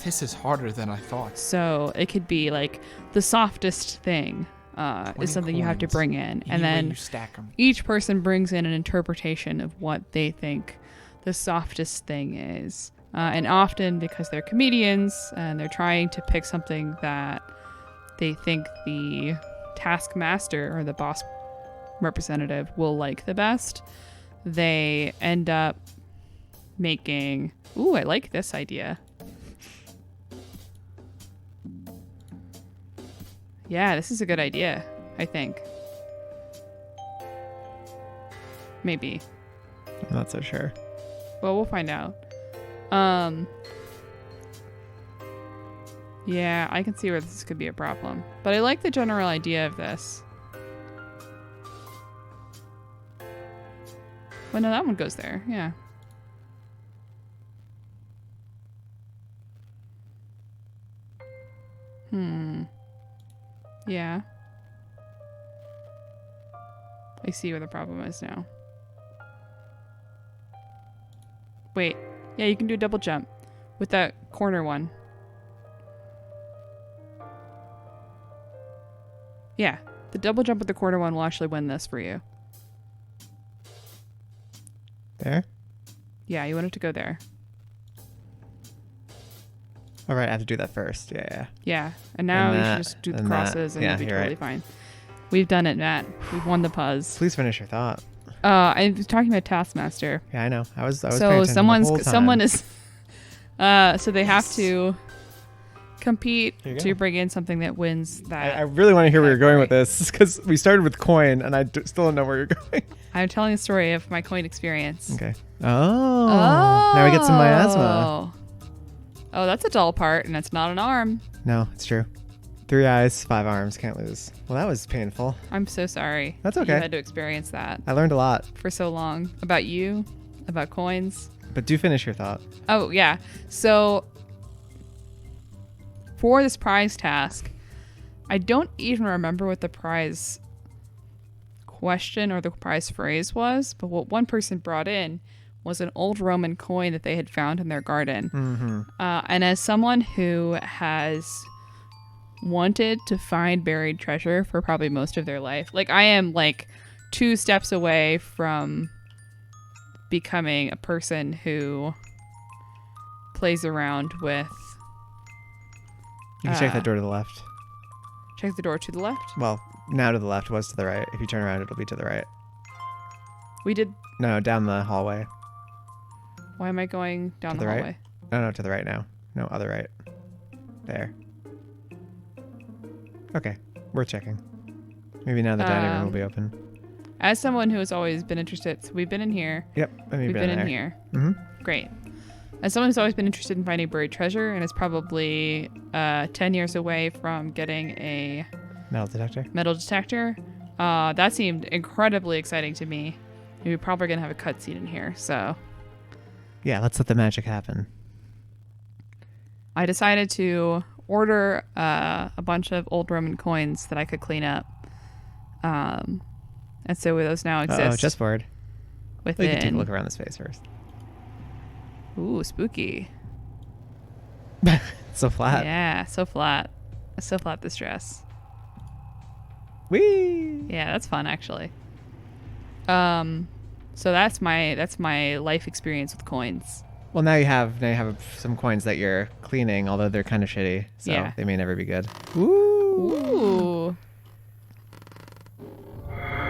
This is harder than I thought. So it could be like the softest thing 20 is something you have to coins. bring in. Any And way then you stack 'em. each person brings in an interpretation of what they think the softest thing is. And often because they're comedians and they're trying to pick something that they think the taskmaster or the boss representative will like the best, they end up making, ooh, I like this idea. Yeah, this is a good idea, I think. Maybe. I'm not so sure. Well, we'll find out. Yeah, I can see where this could be a problem. But I like the general idea of this. Well, no, that one goes there. Yeah. Yeah. I see where the problem is now. Wait. Yeah, you can do a double jump with that corner one. Yeah, the double jump with the corner one will actually win this for you. There? Yeah, you want it to go there. All right, I have to do that first. Yeah. Yeah, and now And you that, should just do the and that. crosses and Yeah, you'll be you're totally right. fine. We've done it, Matt. We've won the puzz. Please finish your thought. I was talking about Taskmaster. Yeah, I know. I was paying So attention the whole time. someone is so they have to compete Here you to go. bring in something that wins that. I really want to hear where you're going with category. this because we started with coin and I still don't know where you're going. I'm telling a story of my coin experience. Okay. Oh. Now we get some miasma. Oh, that's a dull part, and it's not an arm. No, it's true. 3 eyes, 5 arms. Can't lose. Well, that was painful. I'm so sorry. That's You okay. had to experience that I learned a lot. for so long about you, about coins. But do finish your thought. Oh, yeah. So for this prize task, I don't even remember what the prize question or the prize phrase was, but what one person brought in was an old Roman coin that they had found in their garden. Mm-hmm. And as someone who has wanted to find buried treasure for probably most of their life, like I am like 2 steps away from becoming a person who plays around with. You can check that door to the left. Check the door to the left. Well, now to the left, was to the right. If you turn around, it'll be to the right. We did. No, down the hallway. Why am I going down To the the right? hallway? No, to the right now. No, other right. There. Okay, worth checking. Maybe now the dining room will be open. As someone who has always been interested, so we've been in here. Yep, and We've been in there. here. Mm-hmm. Great. As someone who's always been interested in finding buried treasure and is probably 10 years away from getting a Metal detector. metal detector, that seemed incredibly exciting to me. And we're probably going to have a cutscene in here, so Yeah, let's let the magic happen. I decided to order a bunch of old Roman coins that I could clean up. And so those now exist. Oh, chessboard. We within. can take a look around the space first. Ooh, spooky. So flat. Yeah, so flat. So flat, this dress. Whee! Yeah, that's fun actually. So that's my life experience with coins. Well, now you have some coins that you're cleaning, although they're kind of shitty, so Yeah. they may never be good. Ooh! Ooh.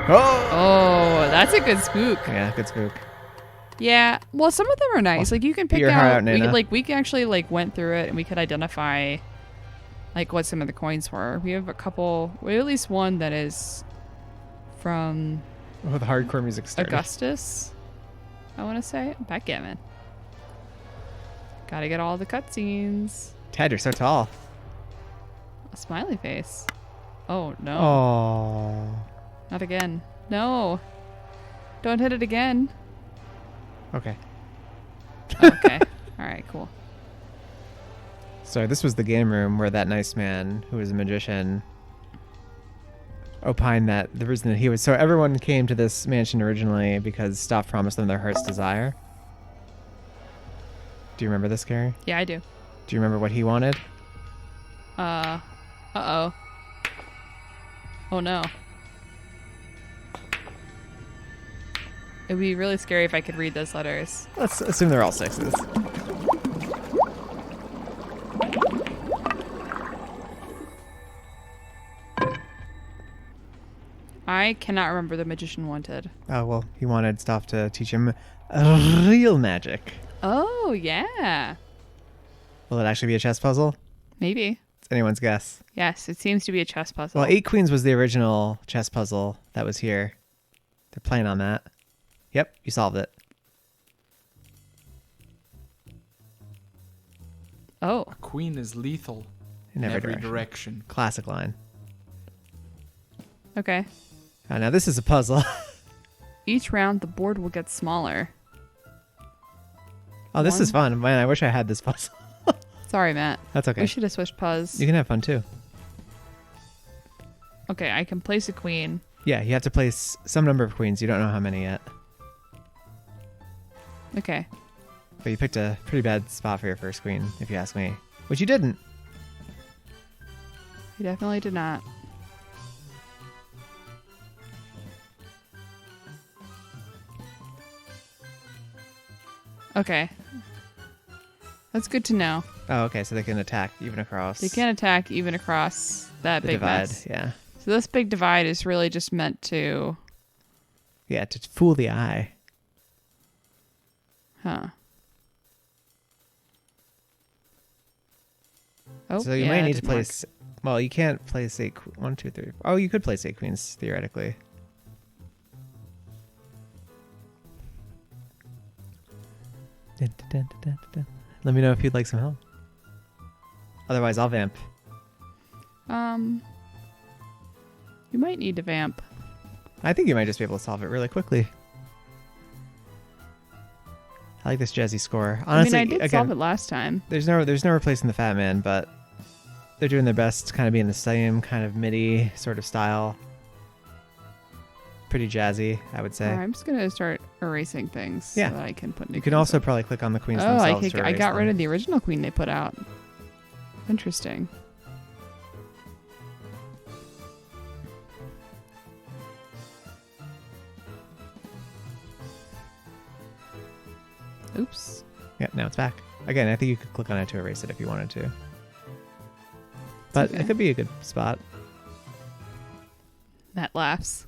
Oh! Oh, that's a good spook. Yeah, good spook. Yeah. Well, some of them are nice. Like you can pick your heart out, we Nana. we actually like went through it and we could identify like what some of the coins were. We have a couple. We have at least one that is from Oh, the hardcore music started. Augustus. I want to say backgammon. Gotta get all the cutscenes. Ted, you're so tall. A smiley face. Oh no! Oh. Not again. No! Don't hit it again. Okay. Okay. All right. Cool. So this was the game room where that nice man, who was a magician, opined that the reason that he was... So everyone came to this mansion originally because Stoff promised them their heart's desire. Do you remember this, Carrie? Yeah, I do. Do you remember what he wanted? Uh-oh. Oh no. It'd be really scary if I could read those letters. Let's assume they're all sixes. I cannot remember the magician wanted. Oh, well, he wanted Stoff to teach him real magic. Oh, yeah. Will it actually be a chess puzzle? Maybe. It's anyone's guess. Yes, it seems to be a chess puzzle. Well, 8 Queens was the original chess puzzle that was here. They're playing on that. Yep, you solved it. Oh. A queen is lethal In every direction. Classic line. Okay. Now this is a puzzle. Each round, the board will get smaller. Oh, this is fun. Man, I wish I had this puzzle. Sorry, Matt. That's okay. We should have switched puzz. You can have fun too. Okay, I can place a queen. Yeah, you have to place some number of queens. You don't know how many yet. Okay. But you picked a pretty bad spot for your first queen, if you ask me. Which you didn't. You definitely did not. Okay. That's good to know. Oh, okay, so they can attack even across They can attack even across that the big divide. mess. Yeah. So this big divide is really just meant to... Yeah, to fool the eye. Huh. Oh, So you yeah, might that need to didn't work. place... Well, you can't place 8... 1, 2, 3... Oh, you could place 8 queens, theoretically. Dun, dun, dun, dun, dun, dun. Let me know if you'd like some help. Otherwise, I'll vamp. You might need to vamp. I think you might just be able to solve it really quickly. I like this jazzy score. Honestly, I mean, I did again, solve it last time. there's no replacing the Fat Man, but they're doing their best to kind of be in the same kind of MIDI sort of style. pretty jazzy, I would say. Alright, I'm just gonna start erasing things Yeah. so that I can put new You can queens also up. probably click on the queens I themselves to I erase got rid them. of the original queen they put out. Interesting. Oops. Yeah, now it's back. Again, I think you could click on it to erase it if you wanted to. But okay. it could be a good spot. Matt laughs.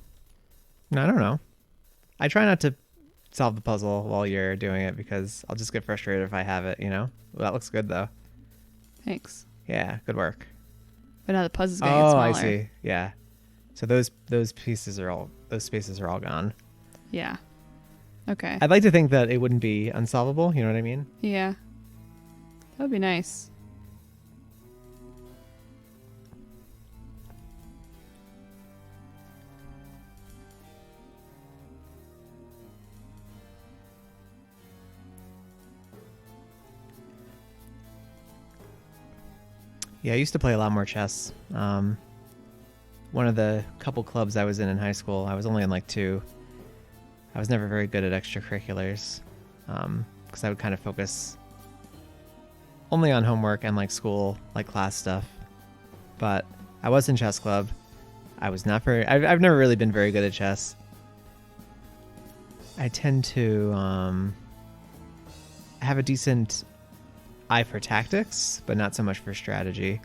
No, I don't know. I try not to solve the puzzle while you're doing it because I'll just get frustrated if I have it, you know? Well, that looks good, though. Thanks. Yeah, good work. But now the puzzle's getting Oh, smaller. I see. Yeah. So those spaces are all gone. Yeah. Okay. I'd like to think that it wouldn't be unsolvable, you know what I mean? Yeah. That would be nice. Yeah, I used to play a lot more chess. One of the couple clubs I was in high school, I was only in like 2. I was never very good at extracurriculars because I would kind of focus only on homework and like school, like class stuff. But I was in chess club. I was not very. I've never really been very good at chess. I tend to have a decent eye for tactics, but not so much for strategy,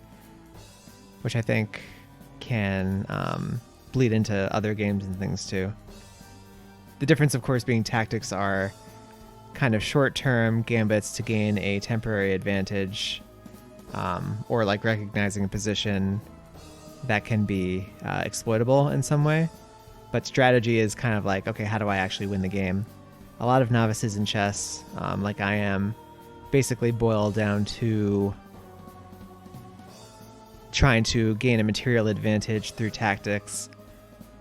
which I think can bleed into other games and things too. The difference, of course, being tactics are kind of short-term gambits to gain a temporary advantage, or like recognizing a position that can be exploitable in some way. But strategy is kind of like, okay, how do I actually win the game? A lot of novices in chess, like I am, basically boil down to trying to gain a material advantage through tactics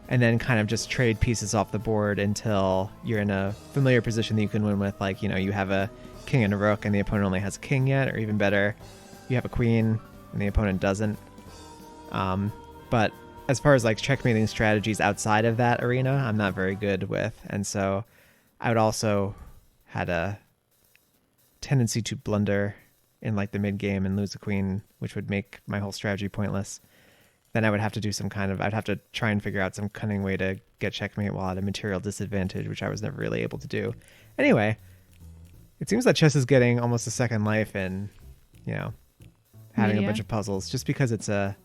and then kind of just trade pieces off the board until you're in a familiar position that you can win with. Like, you know, you have a king and a rook and the opponent only has a king yet, or even better, you have a queen and the opponent doesn't. But as far as like checkmating strategies outside of that arena, I'm not very good with. And so I would also had a tendency to blunder in like the mid game and lose a queen, which would make my whole strategy pointless. Then I would have to do I'd have to try and figure out some cunning way to get checkmate while at a material disadvantage, which I was never really able to do. Anyway, it seems that chess is getting almost a second life in, you know, having a bunch of puzzles, just because it's a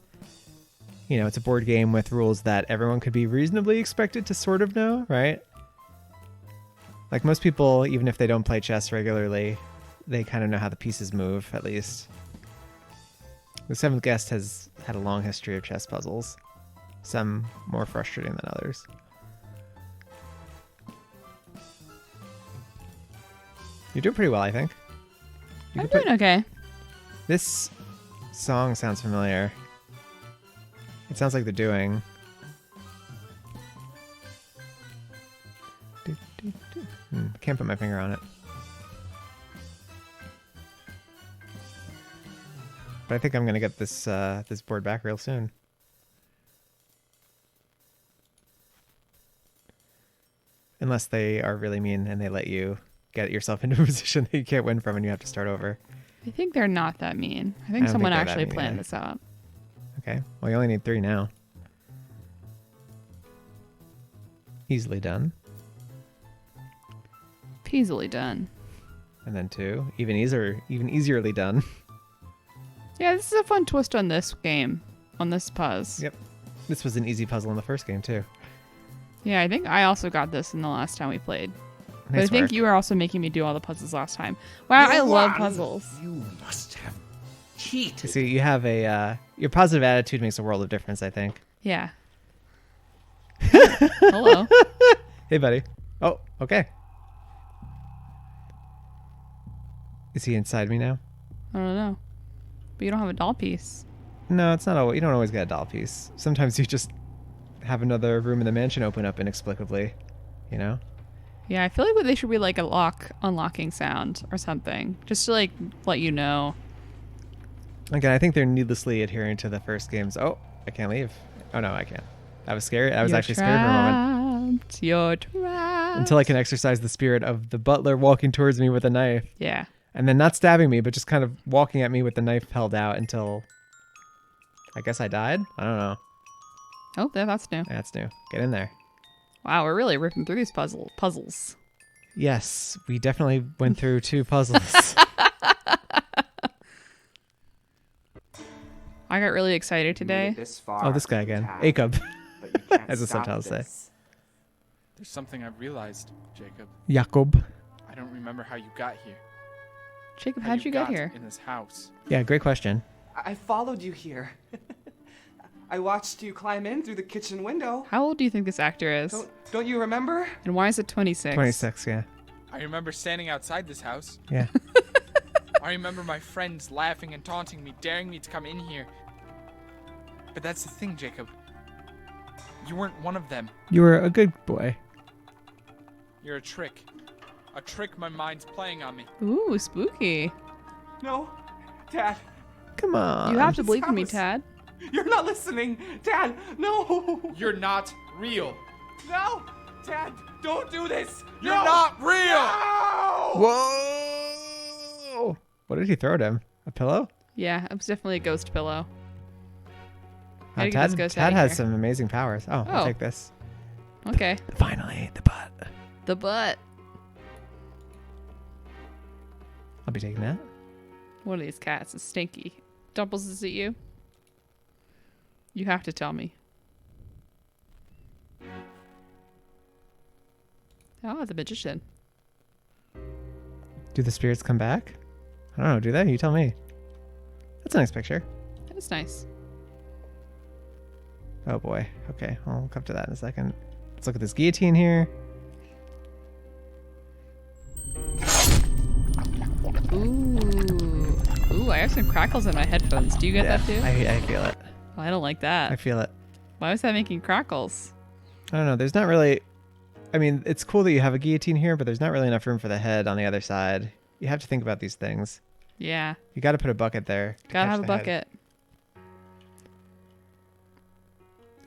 board game with rules that everyone could be reasonably expected to sort of know, right? Like most people, even if they don't play chess regularly, they kind of know how the pieces move, at least. The Seventh Guest has had a long history of chess puzzles, some more frustrating than others. You're doing pretty well, I think. I'm doing okay. This song sounds familiar. It sounds like they're doing... Can't put my finger on it. But I think I'm gonna get this this board back real soon. Unless they are really mean and they let you get yourself into a position that you can't win from and you have to start over. I think they're not that mean. I I think don't someone think they're that actually mean planned either. this out. Okay, well you only need 3 now. Easily done. Easily done. And then 2, even easierly done. Yeah, this is a fun twist on this game, on this puzz. Yep. This was an easy puzzle in the first game too. Yeah, I think I also got this in the last time we played. But I Nice think work. you were also making me do all the puzzles last time. Wow, I love puzzles. You must have cheated. See, you have a your positive attitude makes a world of difference, I think. Yeah. Hello. Hey, buddy. Oh, okay. Is he inside me now? I don't know. But you don't have a doll piece. No, it's not always. You don't always get a doll piece. Sometimes you just have another room in the mansion open up inexplicably. You know? Yeah, I feel like they should be like a unlocking sound or something, just to like let you know. Again, I think they're needlessly adhering to the first game's. Oh, I can't leave. Oh no, I can't. I was scared. I was You're actually scared for a moment. Preempt your trap. Until I can exercise the spirit of the butler walking towards me with a knife. Yeah. And then not stabbing me, but just kind of walking at me with the knife held out until I guess I died? I don't know. Oh, that's new. That's new. Get in there. Wow, we're really ripping through these puzzles. Yes, we definitely went through 2 puzzles. I got really excited today. Oh, this guy again. Jacob, as the stop subtitles say. There's something I've realized, Jacob. Jacob. I don't remember how you got here. Jacob, How how'd you get got here? in this house. Yeah, great question. I followed you here. I watched you climb in through the kitchen window. How old do you think this actor is? Don't you remember? And why is it 26? 26, yeah. I remember standing outside this house. Yeah. I remember my friends laughing and taunting me, daring me to come in here. But that's the thing, Jacob. You weren't one of them. You were a good boy. You're a trick. A trick my mind's playing on me. Ooh, spooky. No, Dad. Come on. You have to believe in me, house. Tad. You're not listening. Dad, no. You're not real. No. Dad, don't do this. You're No! not real. No! Whoa! What did he throw at him? A pillow? Yeah, it was definitely a ghost pillow. Gotta get Tad this ghost Tad outta has here. some amazing powers. Oh, Oh. I'll take this. Okay. Finally, the butt. The butt. I'll be taking that. One of these cats is stinky. Doubles, is it you? You have to tell me. Oh, the magician. Do the spirits come back? I don't know. Do they? You tell me. That's a nice picture. That is nice. Oh boy. Okay, I'll come to that in a second. Let's look at this guillotine here. Ooh. Ooh, I have some crackles in my headphones. Do you get that too? I feel it. Oh, I don't like I that. feel it. Why was that making crackles? I don't know. There's not really. I mean, it's cool that you have a guillotine here, but there's not really enough room for the head on the other side. You have to think about these things. Yeah. You got to put a bucket there. to Gotta catch have a the head. bucket.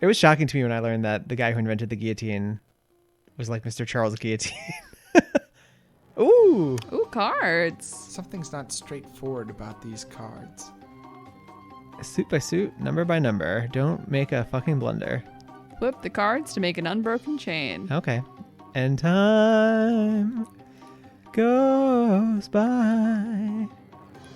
It was shocking to me when I learned that the guy who invented the guillotine was like Mr. Charles Guillotine. Ooh. Ooh, cards. Something's not straightforward about these cards. Suit by suit, number by number. Don't make a fucking blunder. Flip the cards to make an unbroken chain. Okay. And time goes by.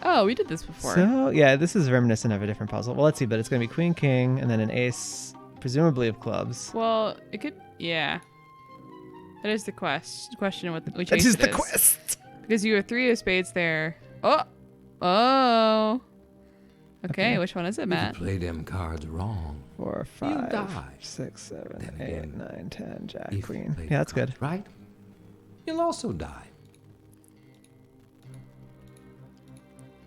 Oh, we did this before. So, yeah, this is reminiscent of a different puzzle. Well, let's see, but it's going to be Queen, King, and then an ace, presumably of clubs. Well, it could, yeah. That is the question which That ace is it the quest. Because you have 3 of spades there. Oh! Oh! Okay, which one is it, You Matt? play them cards wrong. 4, You'll 5, die. 6, 7, Then 8, again, 9, 10, Jack, If you Queen. play Yeah, that's the good. cards right, you'll also die.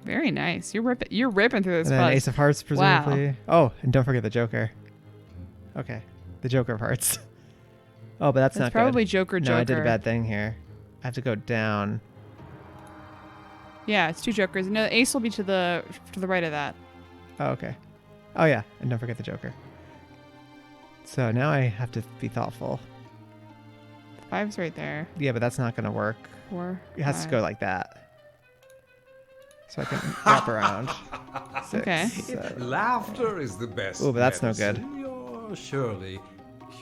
Very nice. You're ripping through this And then puzzle. ace of hearts, Wow. presumably. Oh, and don't forget the Joker. Okay, the Joker of hearts. Oh, but that's not probably good. Joker. No, I did a bad thing here. I have to go down. Yeah, it's 2 jokers. No, the ace will be to the right of that. Oh, okay. Oh, yeah, and don't forget the Joker. So now I have to be thoughtful. 5's right there. Yeah, but that's not going to work. 4. It has to 5. go like that. So I can wrap around. 6, Okay. 7. Laughter is the best. Ooh, but that's no good. medicine. You're surely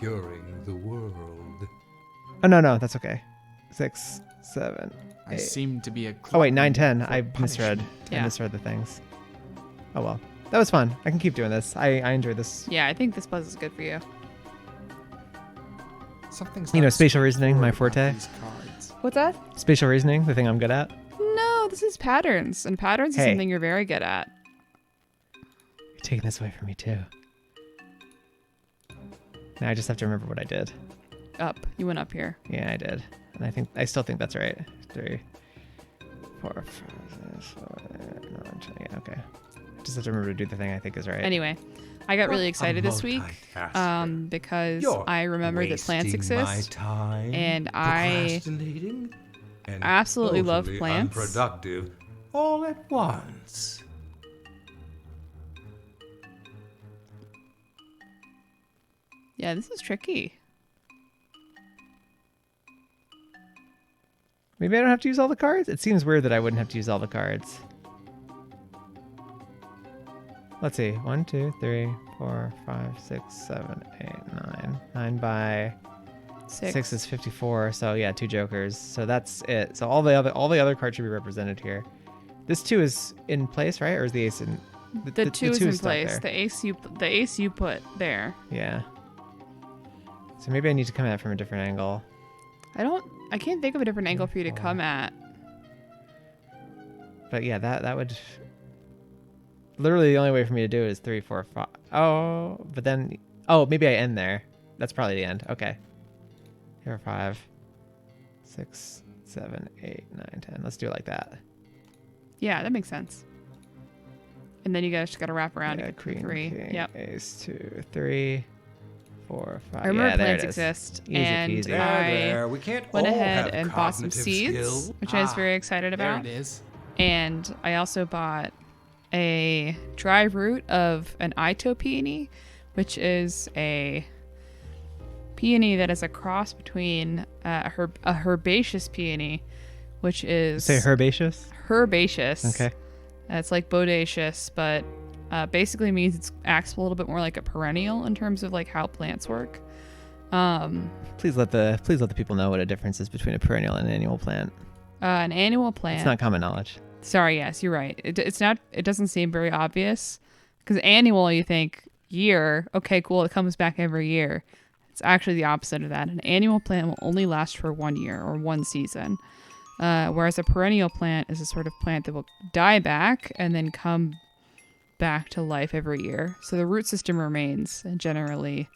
curing the world. Oh, no, that's okay. 6, 7, I 8. seem to be a Oh, wait, 9, glutton 10. for I punishment. misread. Yeah. I misread the things. Oh, well. That was fun. I can keep doing this. I enjoyed this. Yeah, I think this puzzle is good for you. Something's You know, not spatial reasoning, my straightforward about forte. these cards. What's that? Spatial reasoning, the thing I'm good at. No, this is patterns, and patterns is Hey. something you're very good at. You're taking this away from me, too. Now I just have to remember what I did. Up. You went up here. Yeah, I did. And I still think that's right. 3, 4, 5, 6, 7, 8, 9, 10. Yeah, okay. I just have to remember to do the thing I think is right. Anyway, I got really What a excited this week multitasker. because You're I remembered that plants wasting my exist. time and I procrastinating and absolutely love totally plants. Unproductive all at once. Yeah, this is tricky. Maybe I don't have to use all the cards? It seems weird that I wouldn't have to use all the cards. Let's see. 1, 2, 3, 4, 5, 6, 7, 8, 9. 9 by 6 is 54. So yeah, 2 jokers. So that's it. So all the other cards should be represented here. This 2 is in place, right? Or is the ace in? The 2 is in stuck place. there. The ace you put there. Yeah. So maybe I need to come at it from a different angle. I can't think of a different angle for you to come at. But yeah, that would. Literally, the only way for me to do it is 3, 4, 5. Oh, but then. Oh, maybe I end there. That's probably the end. Okay. Here are 5, 6, 7, 8, 9, 10. Let's do it like that. Yeah, that makes sense. And then you guys just got to wrap around Yeah, to get queen, 3. king, Yep. ace, 2, 3, 4, 5. I remember Yeah, there plants it is. exist, Easy and peasy. I We can't went all ahead have and bought some cognitive seeds, skill. which I was very excited There about. it is. And I also bought a dry root of an Ito peony, which is a peony that is a cross between a herbaceous peony, which is Say herbaceous? herbaceous. Okay. It's like bodacious, but basically means it acts a little bit more like a perennial in terms of like how plants work. Please let the people know what a difference is between a perennial and an annual plant. An annual plant. It's not common knowledge. Sorry, yes, you're right. It's not. It doesn't seem very obvious because annual, you think year. Okay, cool. It comes back every year. It's actually the opposite of that. An annual plant will only last for 1 year or 1 season, whereas a perennial plant is a sort of plant that will die back and then come back to life every year. So the root system remains, and generally,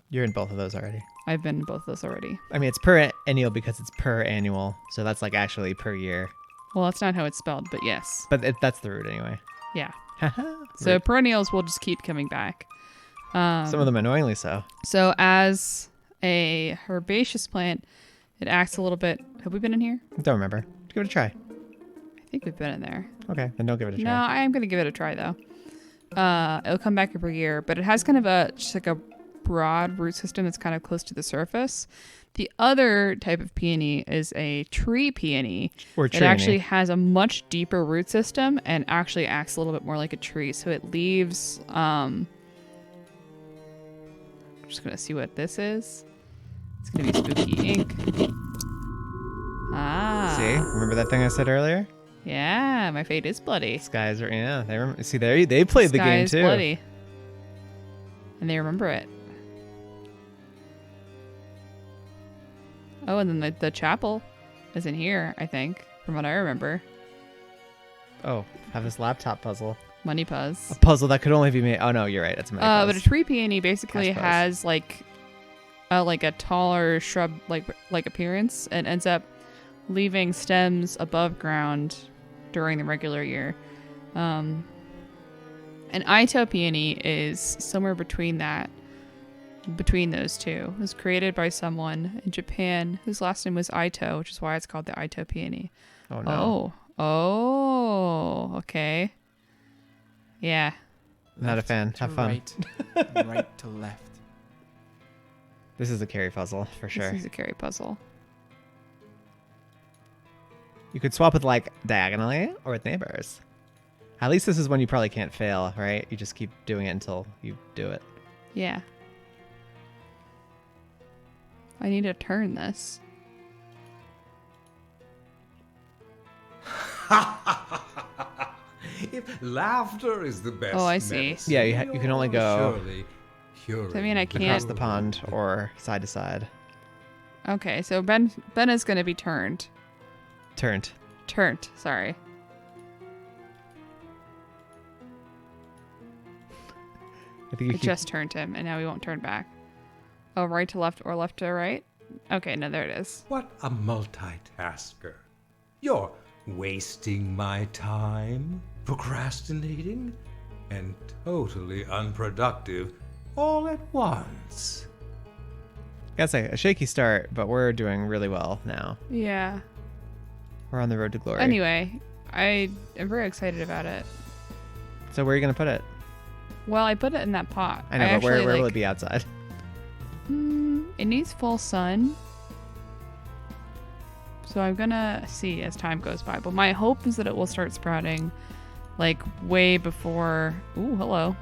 You're in both of those already. I've been in both of those already. I mean, it's per annual because it's per annual, so that's like actually per year. Well, that's not how it's spelled, but yes. But that's the root anyway. Yeah. Haha. So perennials will just keep coming back. Some of them annoyingly so. So as a herbaceous plant, it acts a little bit. Have we been in here? Don't remember. Give it a try. I think we've been in there. Okay, then don't give it a No, try. I am going to give it a try though. It'll come back every year, but it has kind of just like a broad root system that's kind of close to the surface. The other type of peony is a tree peony. Or It treony. actually has a much deeper root system and actually acts a little bit more like a tree. So it leaves. I'm just gonna see what this is. It's gonna be spooky ink. Ah. See? Remember that thing I said earlier? Yeah, my fate is bloody. Skies are, yeah. They remember, see, they played the Sky game is too. bloody. And they remember it. Oh, and then the chapel is in here, I think, from what I remember. Oh, have this laptop puzzle. Money A Puzz. puzzle that could only be made. Oh no, you're right. It's a But a puzzle. tree peony basically Cash Puzz. has like a taller shrub like appearance and ends up leaving stems above ground during the regular year. An Ito peony is somewhere between those two. It was created by someone in Japan whose last name was Ito, which is why it's called the Ito peony. Oh no. Oh, okay. Yeah. Not a fan. To Have fun. Right, right to left. This is a carry puzzle for sure. This is a carry puzzle. You could swap with like diagonally or with neighbors. At least this is one you probably can't fail, right? You just keep doing it until you do it. Yeah. I need to turn this. If laughter is the best. Oh, I see. medicine, Yeah, you can only go surely curing Does that mean I the can't- Across the pond or side to side. Okay, so Ben is going to be turned. Turned. Turned, sorry. I think you I keep, just turned him, and now he won't turn back. Oh, right to left or left to right? Okay, no, there it is. What a multitasker. You're wasting my time, procrastinating, and totally unproductive all at once. gotta say, a shaky start, but we're doing really well now. Yeah. We're on the road to glory. Anyway, I am very excited about it. So where are you gonna put it? Well, I put it in that pot. I know, but where will it be outside? It needs full sun. So I'm gonna see as time goes by. But my hope is that it will start sprouting like way before. Ooh, hello.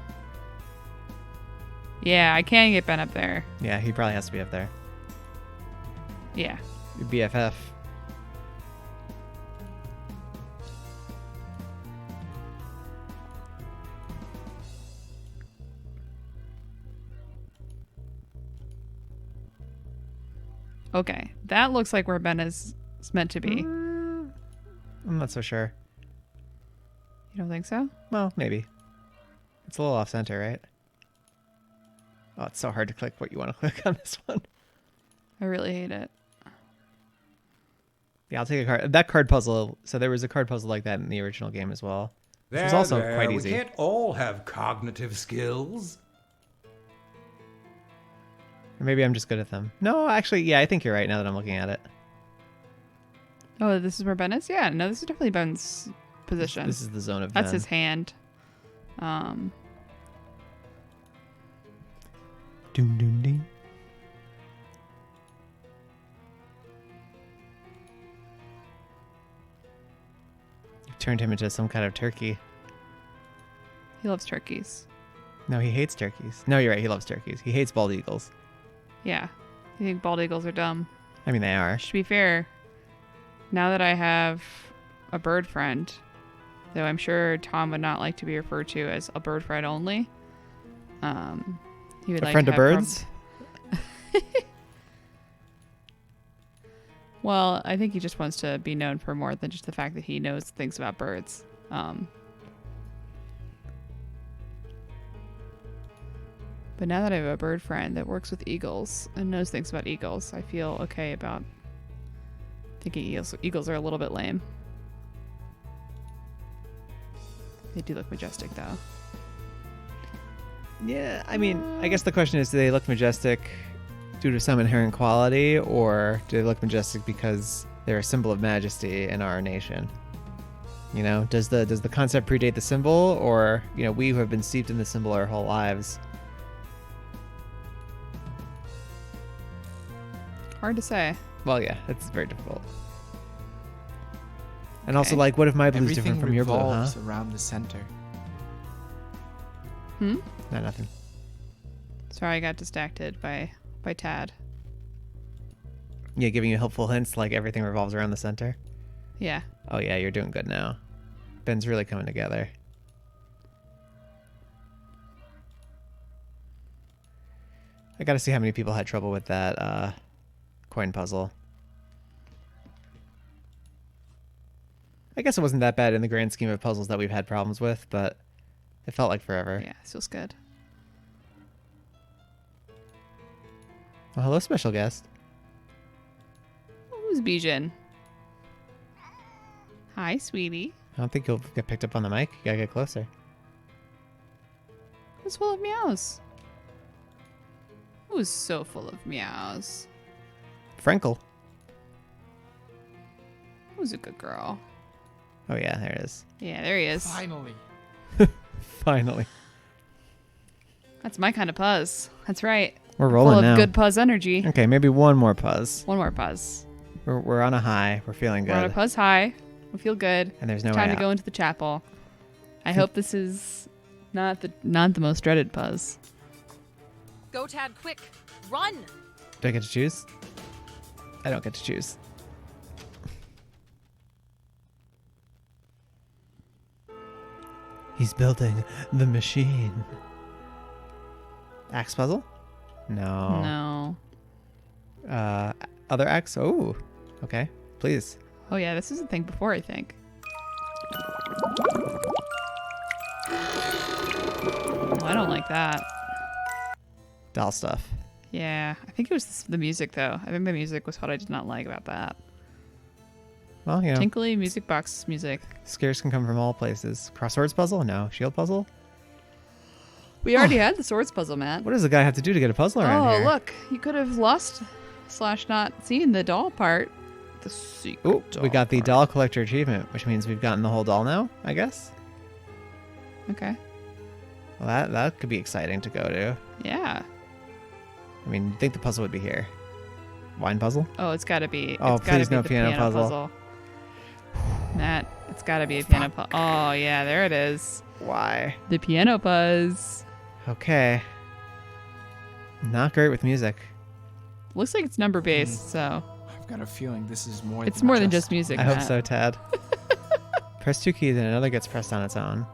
Yeah, I can get Ben up there. Yeah, he probably has to be up there. Yeah. Your BFF. Okay. That looks like where Ben is meant to be. I'm not so sure. You don't think so? Well, maybe. It's a little off center, right? Oh, it's so hard to click what you want to click on this one. I really hate it. Yeah, I'll take a card. That card puzzle. So there was a card puzzle like that in the original game as well. Which was also quite easy. We can't all have cognitive skills. Or maybe I'm just good at them. No, actually, yeah, I think you're right now that I'm looking at it. Oh, this is where Ben is? Yeah, no, this is definitely Ben's position. This is the zone of That's Ben. his hand. Doom, doom, ding. You turned him into some kind of turkey. He loves turkeys. No, he hates turkeys. No, you're right. He loves turkeys. He hates bald eagles. Yeah. You think bald eagles are dumb? I mean, they are. To be fair, now that I have a bird friend, though I'm sure Tom would not like to be referred to as a bird friend only. He would A like friend to of have birds? Well, I think he just wants to be known for more than just the fact that he knows things about birds. But now that I have a bird friend that works with eagles and knows things about eagles, I feel okay about thinking eagles are a little bit lame. They do look majestic, though. Yeah, I mean, I guess the question is, do they look majestic due to some inherent quality, or do they look majestic because they're a symbol of majesty in our nation? You know, does the concept predate the symbol, or, you know, we who have been steeped in the symbol our whole lives? Hard to say. Well, yeah, it's very difficult. And also, like, what if my blue's Everything different from your blue, huh? revolves around the center. Hmm? Not nothing. Sorry, I got distracted by Tad. Yeah, giving you helpful hints like everything revolves around the center. Yeah. Oh yeah, you're doing good now. Ben's really coming together. I gotta see how many people had trouble with that coin puzzle. I guess it wasn't that bad in the grand scheme of puzzles that we've had problems with, but it felt like forever. Yeah, this feels good. Well, hello, special guest. Who's Bijan? Hi, sweetie. I don't think you'll get picked up on the mic. You gotta get closer. Who's full of meows? Who's so full of meows? Frankel. Who's a good girl? Oh yeah, there it is. Yeah, there he is. Finally. Finally. That's my kind of puzz. That's right. We're Full rolling of now. good puzz energy. Okay, maybe one more puzz. One more puzz. We're on a high. We're feeling good. We're on a puzz high. We feel good. And there's no Time way to go out. into the chapel. I hope this is not the most dreaded puzz. Go, Tad, quick! Run! Do I get to choose? I don't get to choose. He's building the machine. Axe puzzle? No. No. Other axe? Oh, okay. Please. Oh yeah, this is a thing before, I think. Oh, I don't like that. Doll stuff. Yeah, I think it was the music though. I think the music was what I did not like about that. Well, you know, Tinkly music box music. scares can come from all places. Crosswords puzzle? No. Shield puzzle? We already had the swords puzzle, Matt. What does a guy have to do to get a puzzle around Oh, here? look. You could have lost / not seen the doll part. The secret Ooh, we got the part. doll collector achievement, which means we've gotten the whole doll now, I guess. Okay. Well, that could be exciting to go to. Yeah. I mean, you'd think the puzzle would be here. Wine puzzle? Oh, it's got to be. Oh, it's gotta please be no the piano puzzle. Matt, it's got to be a piano puzzle. Oh, yeah, there it is. Why? The piano puzz. Okay. Not great with music. Looks like it's number based, so I've got a feeling this is more. it's more than just music. I hope Matt. so, Ted. Press 2 keys and another gets pressed on its own.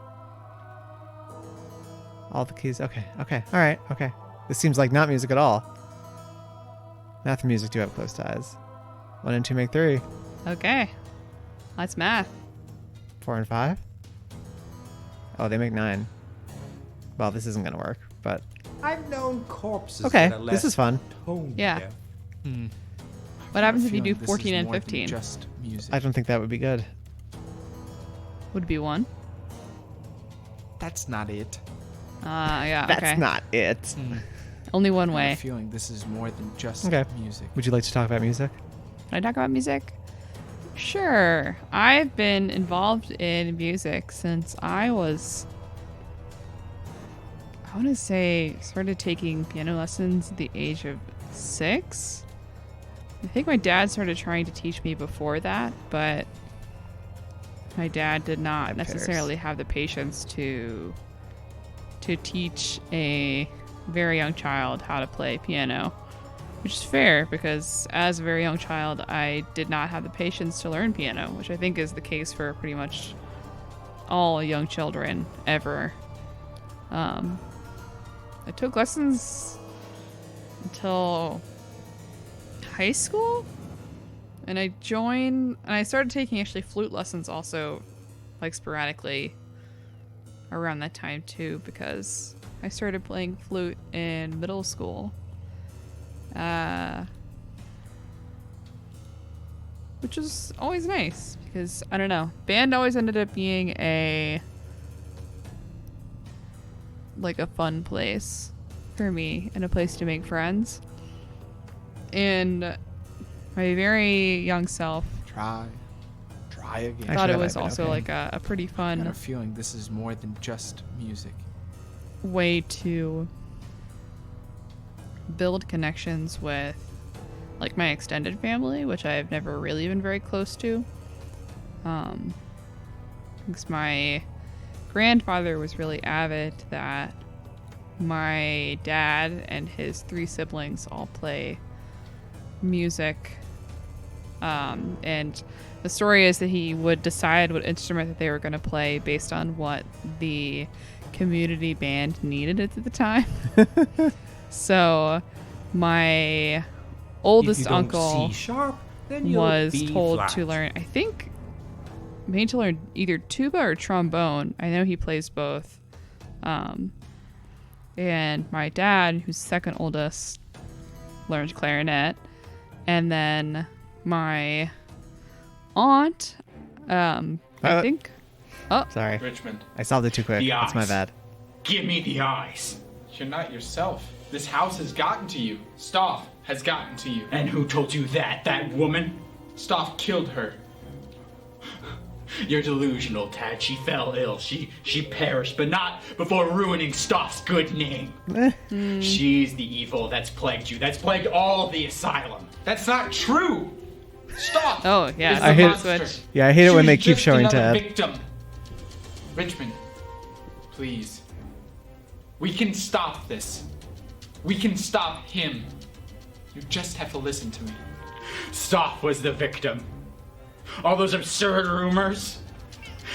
All the keys. Okay. All right. Okay. This seems like not music at all. Math and music do have close ties. 1 and 2 make 3. Okay. That's math. 4 and 5? Oh, they make 9. Well, this isn't going to work, but... I've known corpses Okay, that are this less is fun. tone Yeah. deaf. What happens if you do 14 and 15? Just music. I don't think that would be good. Would be 1. That's not it. Yeah, That's okay. not it. Only one I have way. a feeling this is more than just Okay. music. Would you like to talk about music? Can I talk about music? Sure. I've been involved in music since I was, I want to say, started taking piano lessons at the age of 6. I think my dad started trying to teach me before that, but my dad did not That pairs. necessarily have the patience to teach a very young child how to play piano. Which is fair, because as a very young child, I did not have the patience to learn piano, which I think is the case for pretty much all young children ever. I took lessons until high school, and I started taking actually flute lessons also, like sporadically around that time too, because I started playing flute in middle school. Which is always nice because I don't know, band always ended up being a fun place for me and a place to make friends. And my very young self Try again. Actually, thought it that was might be also okay. like a pretty I got fun a feeling this is more than just music. way to build connections with like my extended family, which I've never really been very close to. Because my grandfather was really avid that my dad and his 3 siblings all play music. And the story is that he would decide what instrument that they were going to play based on what the community band needed at the time. So my oldest If you don't uncle C sharp, then you'll was B told flat. to learn, I think, made to learn either tuba or trombone. I know he plays both. And my dad, who's second oldest, learned clarinet. And then my aunt, I think. Oh, Sorry. Richmond, I solved it too quick. The That's my eyes. bad. give me the eyes. You're not yourself. This house has gotten to you. Stoff has gotten to you. And who told you that? That woman? Stoff killed her. You're delusional, Tad. She fell ill. She perished, but not before ruining Stoff's good name. She's the evil that's plagued you. That's plagued all of the asylum. That's not true. Stoff. oh yeah, is I the hate- monster. switch. Yeah, I hate it when She's they keep just showing another Ted. victim. Richmond, please. We can stop this. We can stop him. You just have to listen to me. Stoff was the victim. All those absurd rumors.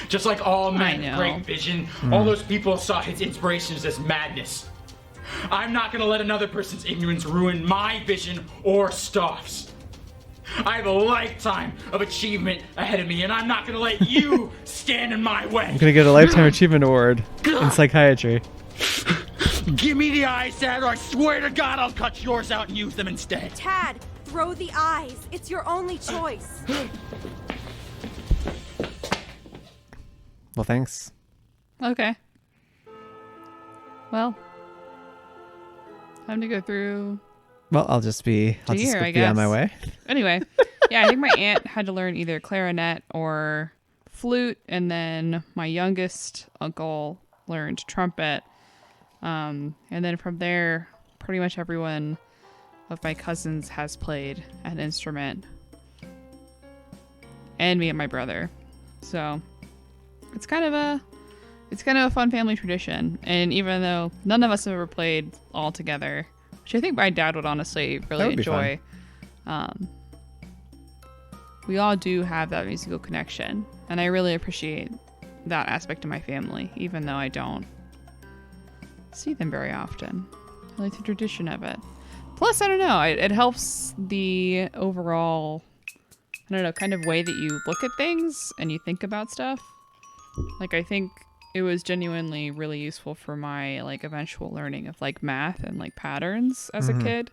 Just like all men know. of great vision, all those people saw his inspirations as madness. I'm not gonna let another person's ignorance ruin my vision or Stoff's. I have a lifetime of achievement ahead of me, and I'm not gonna let you stand in my way. I'm gonna get a Lifetime Achievement Award in psychiatry. Give me the eyes, Dad, or I swear to God I'll cut yours out and use them instead. Tad, throw the eyes. It's your only choice. Well, thanks. Okay. Well, time to go through. Well, I'll just be To here, I be on my guess. way. Anyway, yeah, I think my aunt had to learn either clarinet or flute, and then my youngest uncle learned trumpet. And then from there, pretty much everyone of my cousins has played an instrument, and me and my brother. So it's kind of a fun family tradition. And even though none of us have ever played all together, which I think my dad would honestly really enjoy, we all do have that musical connection, and I really appreciate that aspect of my family, even though I don't see them very often. I like the tradition of it. Plus, I don't know, it helps the overall, I don't know, kind of way that you look at things and you think about stuff. Like, I think it was genuinely really useful for my, like, eventual learning of, like, math and, like, patterns as a kid.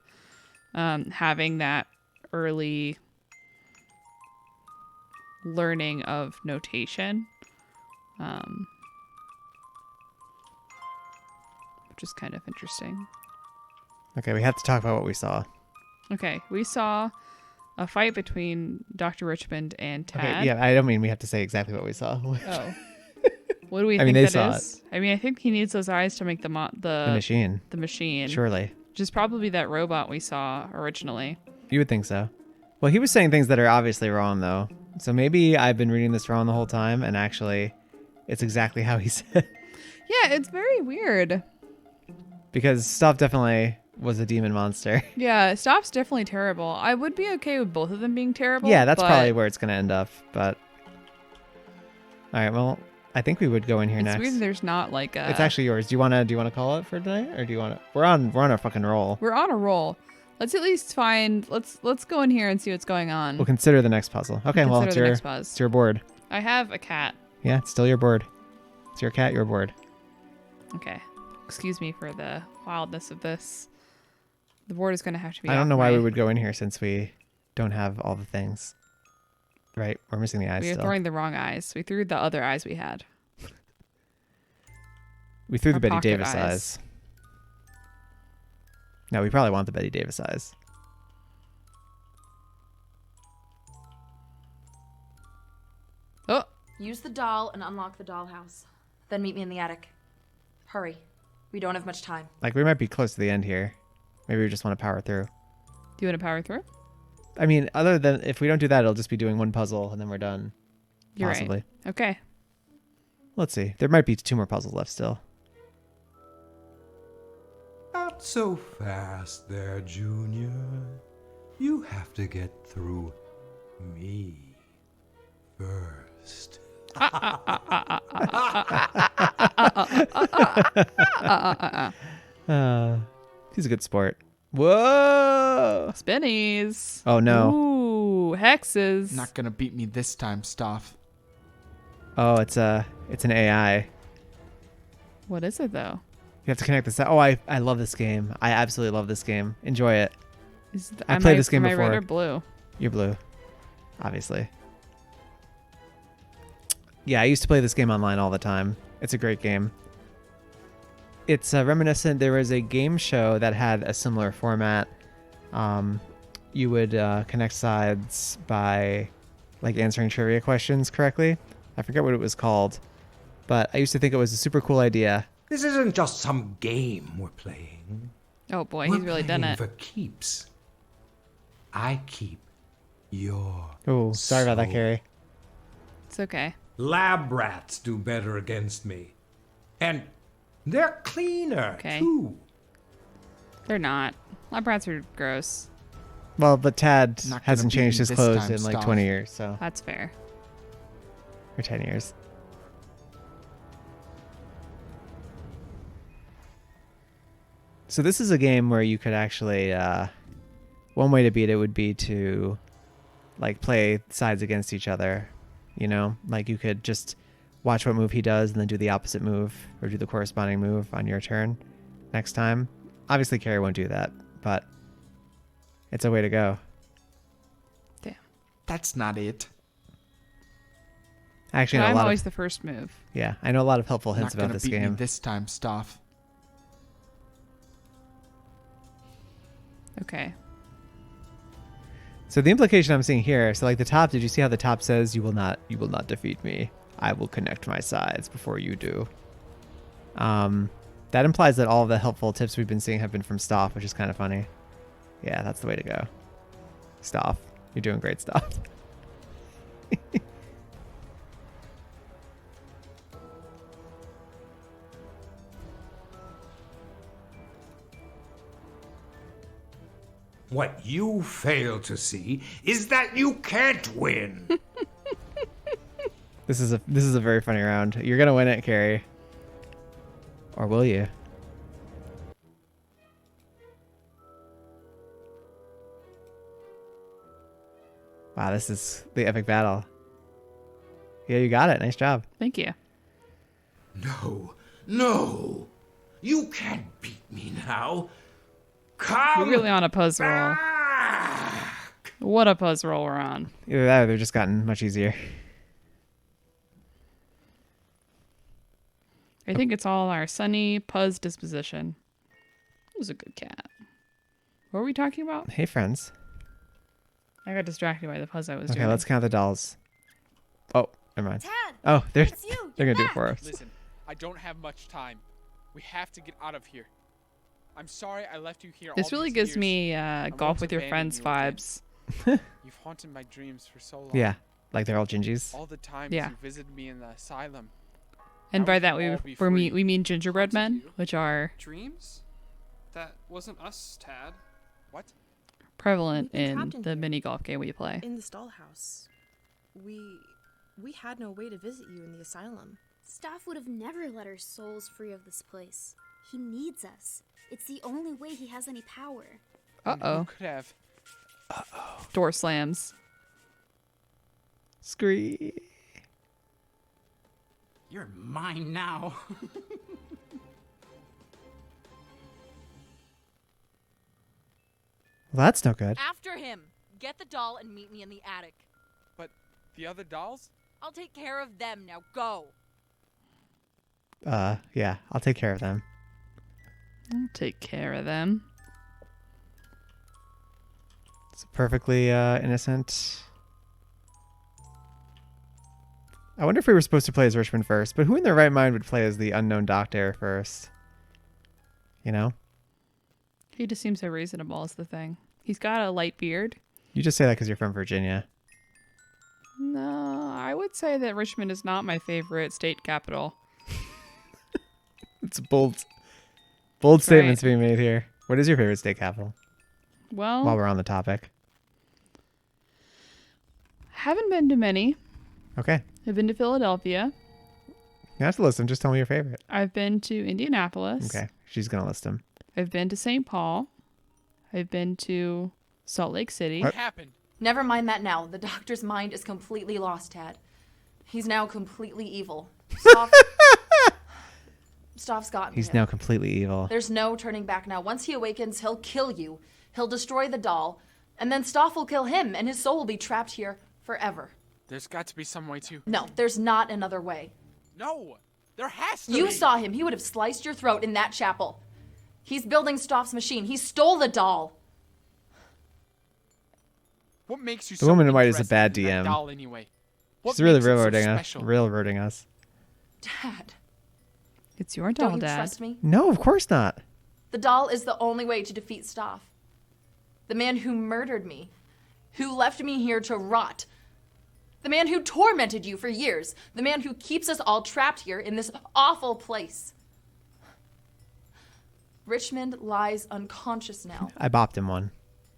Having that early learning of notation. Which is kind of interesting. Okay, we have to talk about what we saw. Okay, we saw a fight between Dr. Richmond and Tad. Okay, yeah, I don't mean we have to say exactly what we saw. Oh. What do we I mean, think they that saw is? I mean, I think he needs those eyes to make the machine. The machine. Surely. Which is probably that robot we saw originally. You would think so. Well, he was saying things that are obviously wrong, though. So maybe I've been reading this wrong the whole time, and actually, it's exactly how he said. Yeah, it's very weird. Because Stuff definitely was a demon monster. Yeah, Stopp's definitely terrible. I would be okay with both of them being terrible. Yeah, that's probably where it's going to end up, but... Alright, well, I think we would go in here next. It's weird there's not like a... It's actually yours. Do you want to call it for today? Or do you want to... We're on a fucking roll. We're on a roll. Let's at least find... Let's go in here and see what's going on. We'll consider the next puzzle. Okay, well, it's your board. I have a cat. Yeah, it's still your board. It's your cat, your board. Okay. Excuse me for the wildness of this. The board is going to have to be... I don't know why we would go in here since we don't have all the things. Right? We're missing the eyes We were still. throwing the wrong eyes. We threw the other eyes we had. We threw the Our Betty pocket Davis eyes. No, we probably want the Betty Davis eyes. Oh! Use the doll and unlock the dollhouse. Then meet me in the attic. Hurry. We don't have much time. Like, we might be close to the end here. Maybe we just want to power through. Do you want to power through? I mean, other than if we don't do that, it'll just be doing one puzzle and then we're done. You're possibly. Right. Okay. Let's see. There might be 2 more puzzles left still. Not so fast there, Junior. You have to get through me first. He's a good sport. Whoa! Spinnies. Oh no. Ooh, hexes. Not gonna beat me this time, Stoff. Oh, it's an AI. What is it though? You have to connect this. Oh, I love this game. I absolutely love this game. Enjoy it. I played this game before. Am I red or blue? You're blue, obviously. Yeah, I used to play this game online all the time. It's a great game. It's reminiscent. There was a game show that had a similar format. You would connect sides by like answering trivia questions correctly. I forget what it was called, but I used to think it was a super cool idea. This isn't just some game we're playing. Oh boy, We're he's really done playing it. for keeps. I keep your Oh, sorry about that, soul. Carrie. It's okay. Lab rats do better against me. And they're cleaner, Okay. too. They're not. Lab rats are gross. Well, but Tad Not gonna hasn't beat changed me his this clothes time, in like Stoff. 20 years, so That's fair. or 10 years. So this is a game where you could actually, one way to beat it would be to like play sides against each other, you know, like you could just watch what move he does and then do the opposite move or do the corresponding move on your turn next time. Obviously Carrie won't do that, but it's a way to go. Damn. That's not it. Actually, But I know I'm a lot always of, the first move. yeah, I know a lot of helpful hints Not about gonna this beat me game. this time, Stoff. Okay. So the implication I'm seeing here, so like the top, did you see how the top says you will not defeat me. I will connect my sides before you do. That implies that all of the helpful tips we've been seeing have been from Stoff, which is kind of funny. Yeah, that's the way to go. Staff, you're doing great stuff. What you fail to see is that you can't win. This is a very funny round. You're gonna win it, Carrie. Or will you? Wow, this is the epic battle. Yeah, you got it. Nice job. Thank you. No, no. You can't beat me now. Come We're really on a puzz roll. back. What a puzz roll we're on. Either that or they've just gotten much easier. I think it's all our sunny puzz disposition. It was a good cat. What were we talking about? Hey, friends. I got distracted by the puzz I was Okay, doing. let's count the dolls. Oh, never mind. Tad, Oh, they're it's you. they're You're gonna do it back. for us. Listen, I don't have much time. We have to get out of here. I'm sorry I left you here This all really these gives years. me won't golf with your abandon friends you again. vibes. You've haunted my dreams for so long. Yeah, like they're all gingies. All the times Yeah. you visited me in the asylum. And Now by we that can all be we free. mean gingerbread men, you? which are Dreams? That wasn't us, Tad. What? prevalent We've been in trapped in the here. mini golf game we play. In the stall house. We had no way to visit you in the asylum. Staff would have never let our souls free of this place. He needs us. It's the only way he has any power. And Uh-oh. Who could have? Door slams. Scree. You're mine now. Well, that's no good. After him. Get the doll and meet me in the attic. But the other dolls? I'll take care of them. Now go. Yeah, I'll take care of them. I'll take care of them. It's perfectly innocent. I wonder if we were supposed to play as Richmond first, but who in their right mind would play as the unknown doctor first? You know? He just seems so reasonable is the thing. He's got a light beard. You just say that because you're from Virginia. No, I would say that Richmond is not my favorite state capital. It's bold statements being made here. What is your favorite state capital? Well, While we're on the topic. haven't been to many. Okay. I've been to Philadelphia. You have to list them. Just tell me your favorite. I've been to Indianapolis. Okay. She's going to list them. I've been to St. Paul. I've been to Salt Lake City. What happened? Never mind that now. The doctor's mind is completely lost, Tad. He's now completely evil. Staff's gotten He's him. now completely evil. There's no turning back now. Once he awakens, he'll kill you. He'll destroy the doll. And then Staff will kill him, and his soul will be trapped here forever. There's got to be some way to. No, there's not another way. No! There has to You be! saw him. He would have sliced your throat in that chapel. He's building Staff's machine. He stole the doll. What makes you The so woman in white is a interested bad in that DM. doll anyway? What She's really makes it so railroading us. special? Railroading us. Dad, It's your doll, don't you Dad. trust me? No, of course not. The doll is the only way to defeat Staff. The man who murdered me, who left me here to rot. The man who tormented you for years. The man who keeps us all trapped here in this awful place. Richmond lies unconscious now. I bopped him one.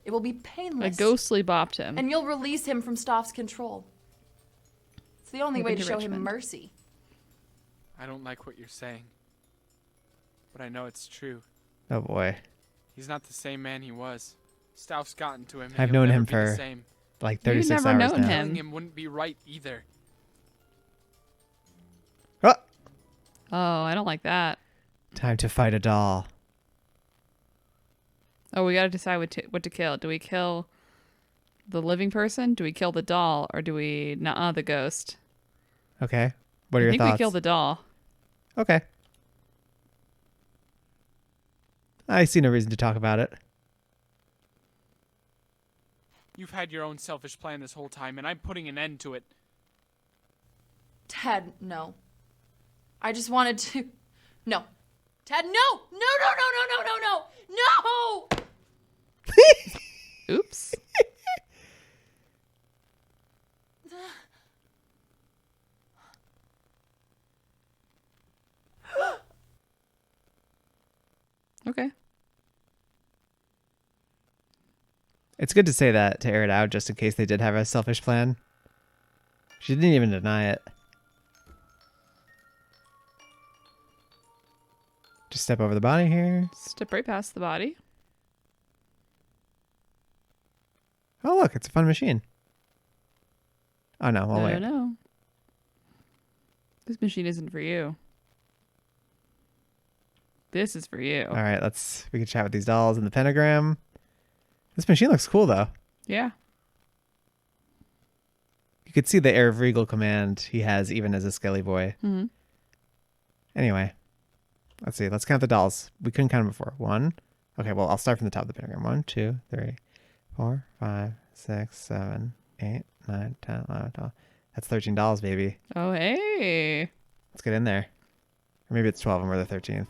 It will be I painless. ghostly bopped him. And you'll release him from Staff's control. It's the only I've way been to to show him Richmond. mercy. I don't like what you're saying. But I know it's true. Oh boy. He's not the same man he was. Staff's gotten to him. And I've he'll known never him be the for same. like You've 36 never hours known now. him. Killing him wouldn't be right either. Oh, Oh, I don't like that. time to fight a doll. Oh, we got to decide what to kill. Do we kill the living person? Do we kill the doll? Or do we nuh-uh the ghost? Okay. What are I your think thoughts? we kill the doll. Okay. I see no reason to talk about it. You've had your own selfish plan this whole time, and I'm putting an end to it. Ted, no. I just wanted to. No. Ted, no! No, no, no, no, no, no, no! No! Oops. Okay. It's good to say that, to air it out, just in case they did have a selfish plan. She didn't even deny it. Just step over the body here. Step right past the body. Oh, look, it's a fun machine. Oh, no, well, wait. No. This machine isn't for you. This is for you. All right, we can chat with these dolls in the pentagram. This machine looks cool, though. Yeah. You could see the air of regal command he has even as a skelly boy. Mm-hmm. Anyway, let's see. Let's count the dolls. We couldn't count them before. 1. Okay, well, I'll start from the top of the pentagram. 1, 2, 3, 4, 5, 6, 7, 8, 9, 10, 11, 12. That's 13 dolls, baby. Oh, hey. Let's get in there. Or maybe it's 12 and we're the 13th.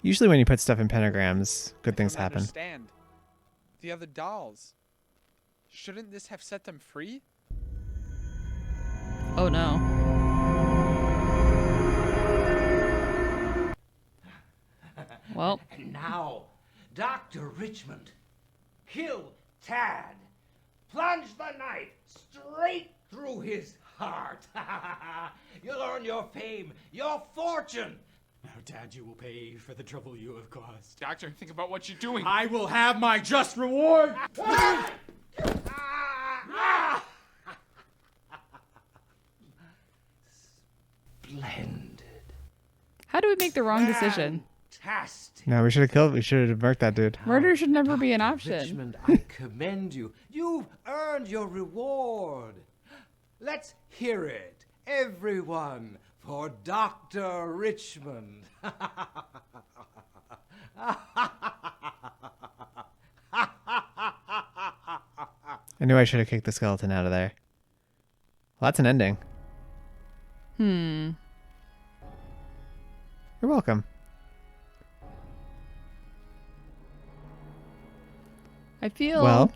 Usually when you put stuff in pentagrams, good things happen. Understand. The other dolls. Shouldn't this have set them free? Oh, no. Well. And now, Dr. Richmond, kill Tad. Plunge the knife straight through his heart. You'll earn your fame, your fortune. Now, Dad, you will pay for the trouble you have caused. Doctor, think about what you're doing. I will have my just reward. Splendid. How do we make the wrong decision? Fantastic. No, we should have murked that dude. Murder should never be an option. Richmond, I commend you. You've earned your reward. Let's hear it, everyone, for Dr. Richmond. I knew I should have kicked the skeleton out of there. Well, that's an ending. Hmm. You're welcome. I feel Well,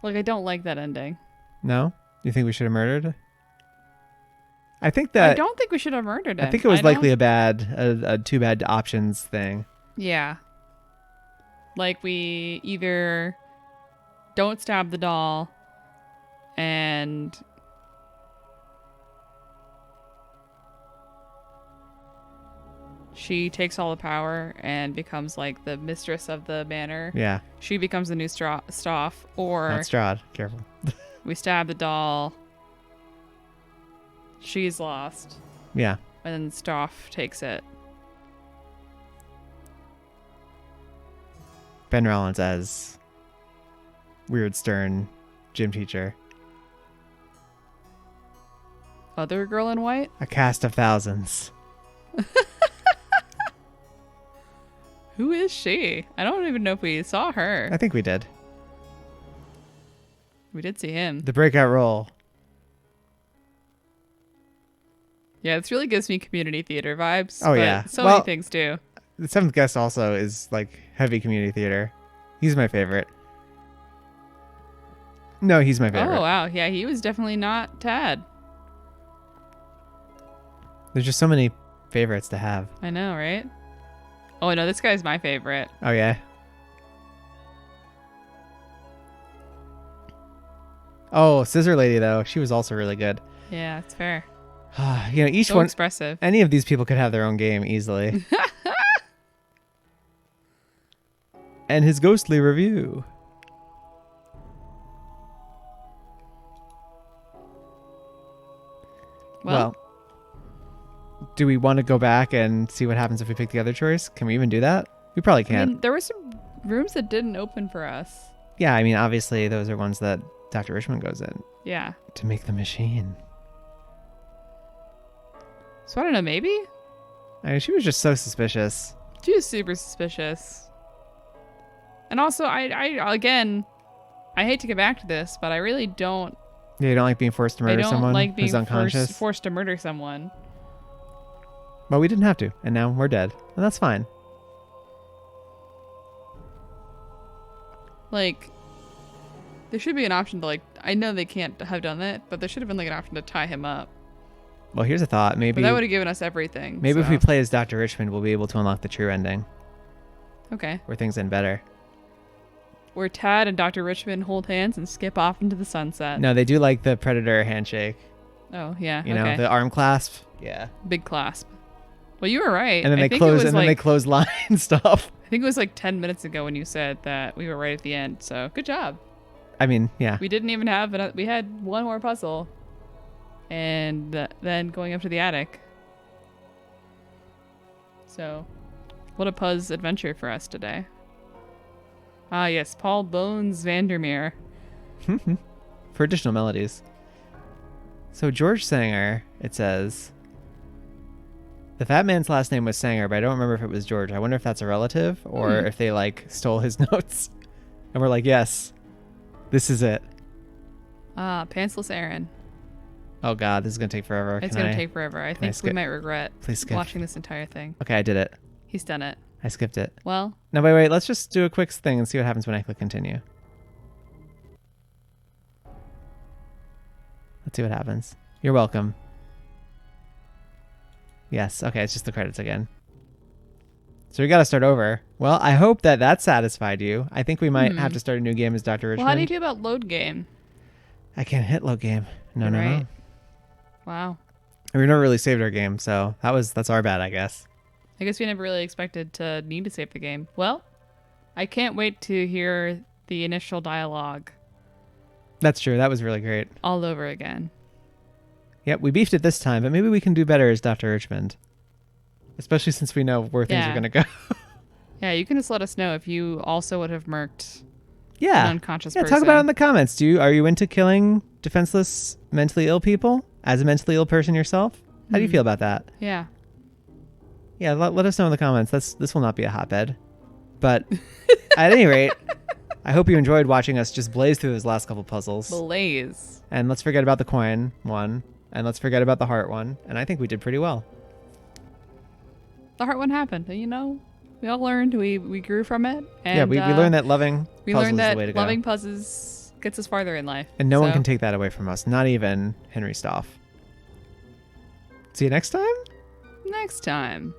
like I don't like that ending. no? You think we should have murdered? I I don't think we should have murdered him. I think it was likely a too bad options thing. Yeah. Like we either don't stab the doll and she takes all the power and becomes like the mistress of the manor. Yeah. She becomes the new Stoff, or Not Strahd. Careful. we stab the doll. She's lost. Yeah. And then Stoff takes it. Ben Rollins as weird, stern gym teacher. Other girl in white? A cast of thousands. Who is she? I don't even know if we saw her. I think we did. We did see him. The breakout role. Yeah, this really gives me community theater vibes. Oh, but yeah. So Well, many things do. The seventh guest also is like heavy community theater. He's my favorite. No, he's my favorite. Oh, wow. Yeah, he was definitely not Tad. There's just so many favorites to have. I know, right? Oh, no, this guy's my favorite. Oh, yeah. Oh, Scissor Lady, though. She was also really good. Yeah, it's fair. You know, each So one. expressive. Any of these people could have their own game easily. And his ghostly review. Well, do we want to go back and see what happens if we pick the other choice? Can we even do that? We probably I can't. mean, there were some rooms that didn't open for us. Yeah, I mean, obviously, those are ones that Dr. Richmond goes in. Yeah. To make the machine. So I don't know, maybe? I mean, she was just so suspicious. She was super suspicious. And also, I again, I hate to get back to this, but I really don't. Yeah, you don't like being forced to murder someone like being who's unconscious? forced to murder someone. But we didn't have to, and now we're dead. And that's fine. Like, there should be an option to, like, I know they can't have done that, but there should have been, like, an option to tie him up. Well, here's a thought. Maybe But that would have given us everything. Maybe if so. we play as Dr. Richmond, we'll be able to unlock the true ending. Okay. Where things end better. Where Tad and Dr. Richmond hold hands and skip off into the sunset. No, they do like the Predator handshake. Oh, yeah. You know, the arm clasp. Yeah. Big clasp. Well, you were right. And then they close line stuff. I think it was like 10 minutes ago when you said that we were right at the end. So good job. I mean, yeah. We didn't even have we had one more puzzle. And then going up to the attic. So, what a Puzz adventure for us today. Ah, yes, Paul Bones Vandermeer. For additional melodies. So, George Sanger, it says, the fat man's last name was Sanger, but I don't remember if it was George. I wonder if that's a relative or if they, like, stole his notes. And we're like, yes, this is it. Ah, Pantsless Aaron. Oh, God, this is going to take forever. It's going to take forever. I think we might regret skip. watching this entire thing. Okay, I did it. He's done it. I skipped it. Well. No, wait. Let's just do a quick thing and see what happens when I click continue. Let's see what happens. You're welcome. Yes. Okay, it's just the credits again. So we got to start over. Well, I hope that satisfied you. I think we might have to start a new game as Dr. Richmond. Well, how do you do about load game? I can't hit load game. No. Wow. We never really saved our game, so that's our bad, I guess. I guess we never really expected to need to save the game. Well, I can't wait to hear the initial dialogue. That's true. That was really great. All over again. Yep, we beefed it this time, but maybe we can do better as Dr. Richmond. Especially since we know where things are going to go. Yeah, you can just let us know if you also would have murked an unconscious person. Talk about it in the comments. Are you into killing defenseless, mentally ill people? As a mentally ill person yourself? How do you feel about that? Yeah. Yeah, let us know in the comments. This will not be a hotbed. But at any rate, I hope you enjoyed watching us just blaze through those last couple puzzles. Blaze. And let's forget about the coin one. And let's forget about the heart one. And I think we did pretty well. The heart one happened. You know, we all learned. We grew from it. And, yeah, we learned that loving puzzles is the way to go. Loving puzzles gets us farther in life. And no one can take that away from us. Not even Henry Stoff. See you next time? Next time.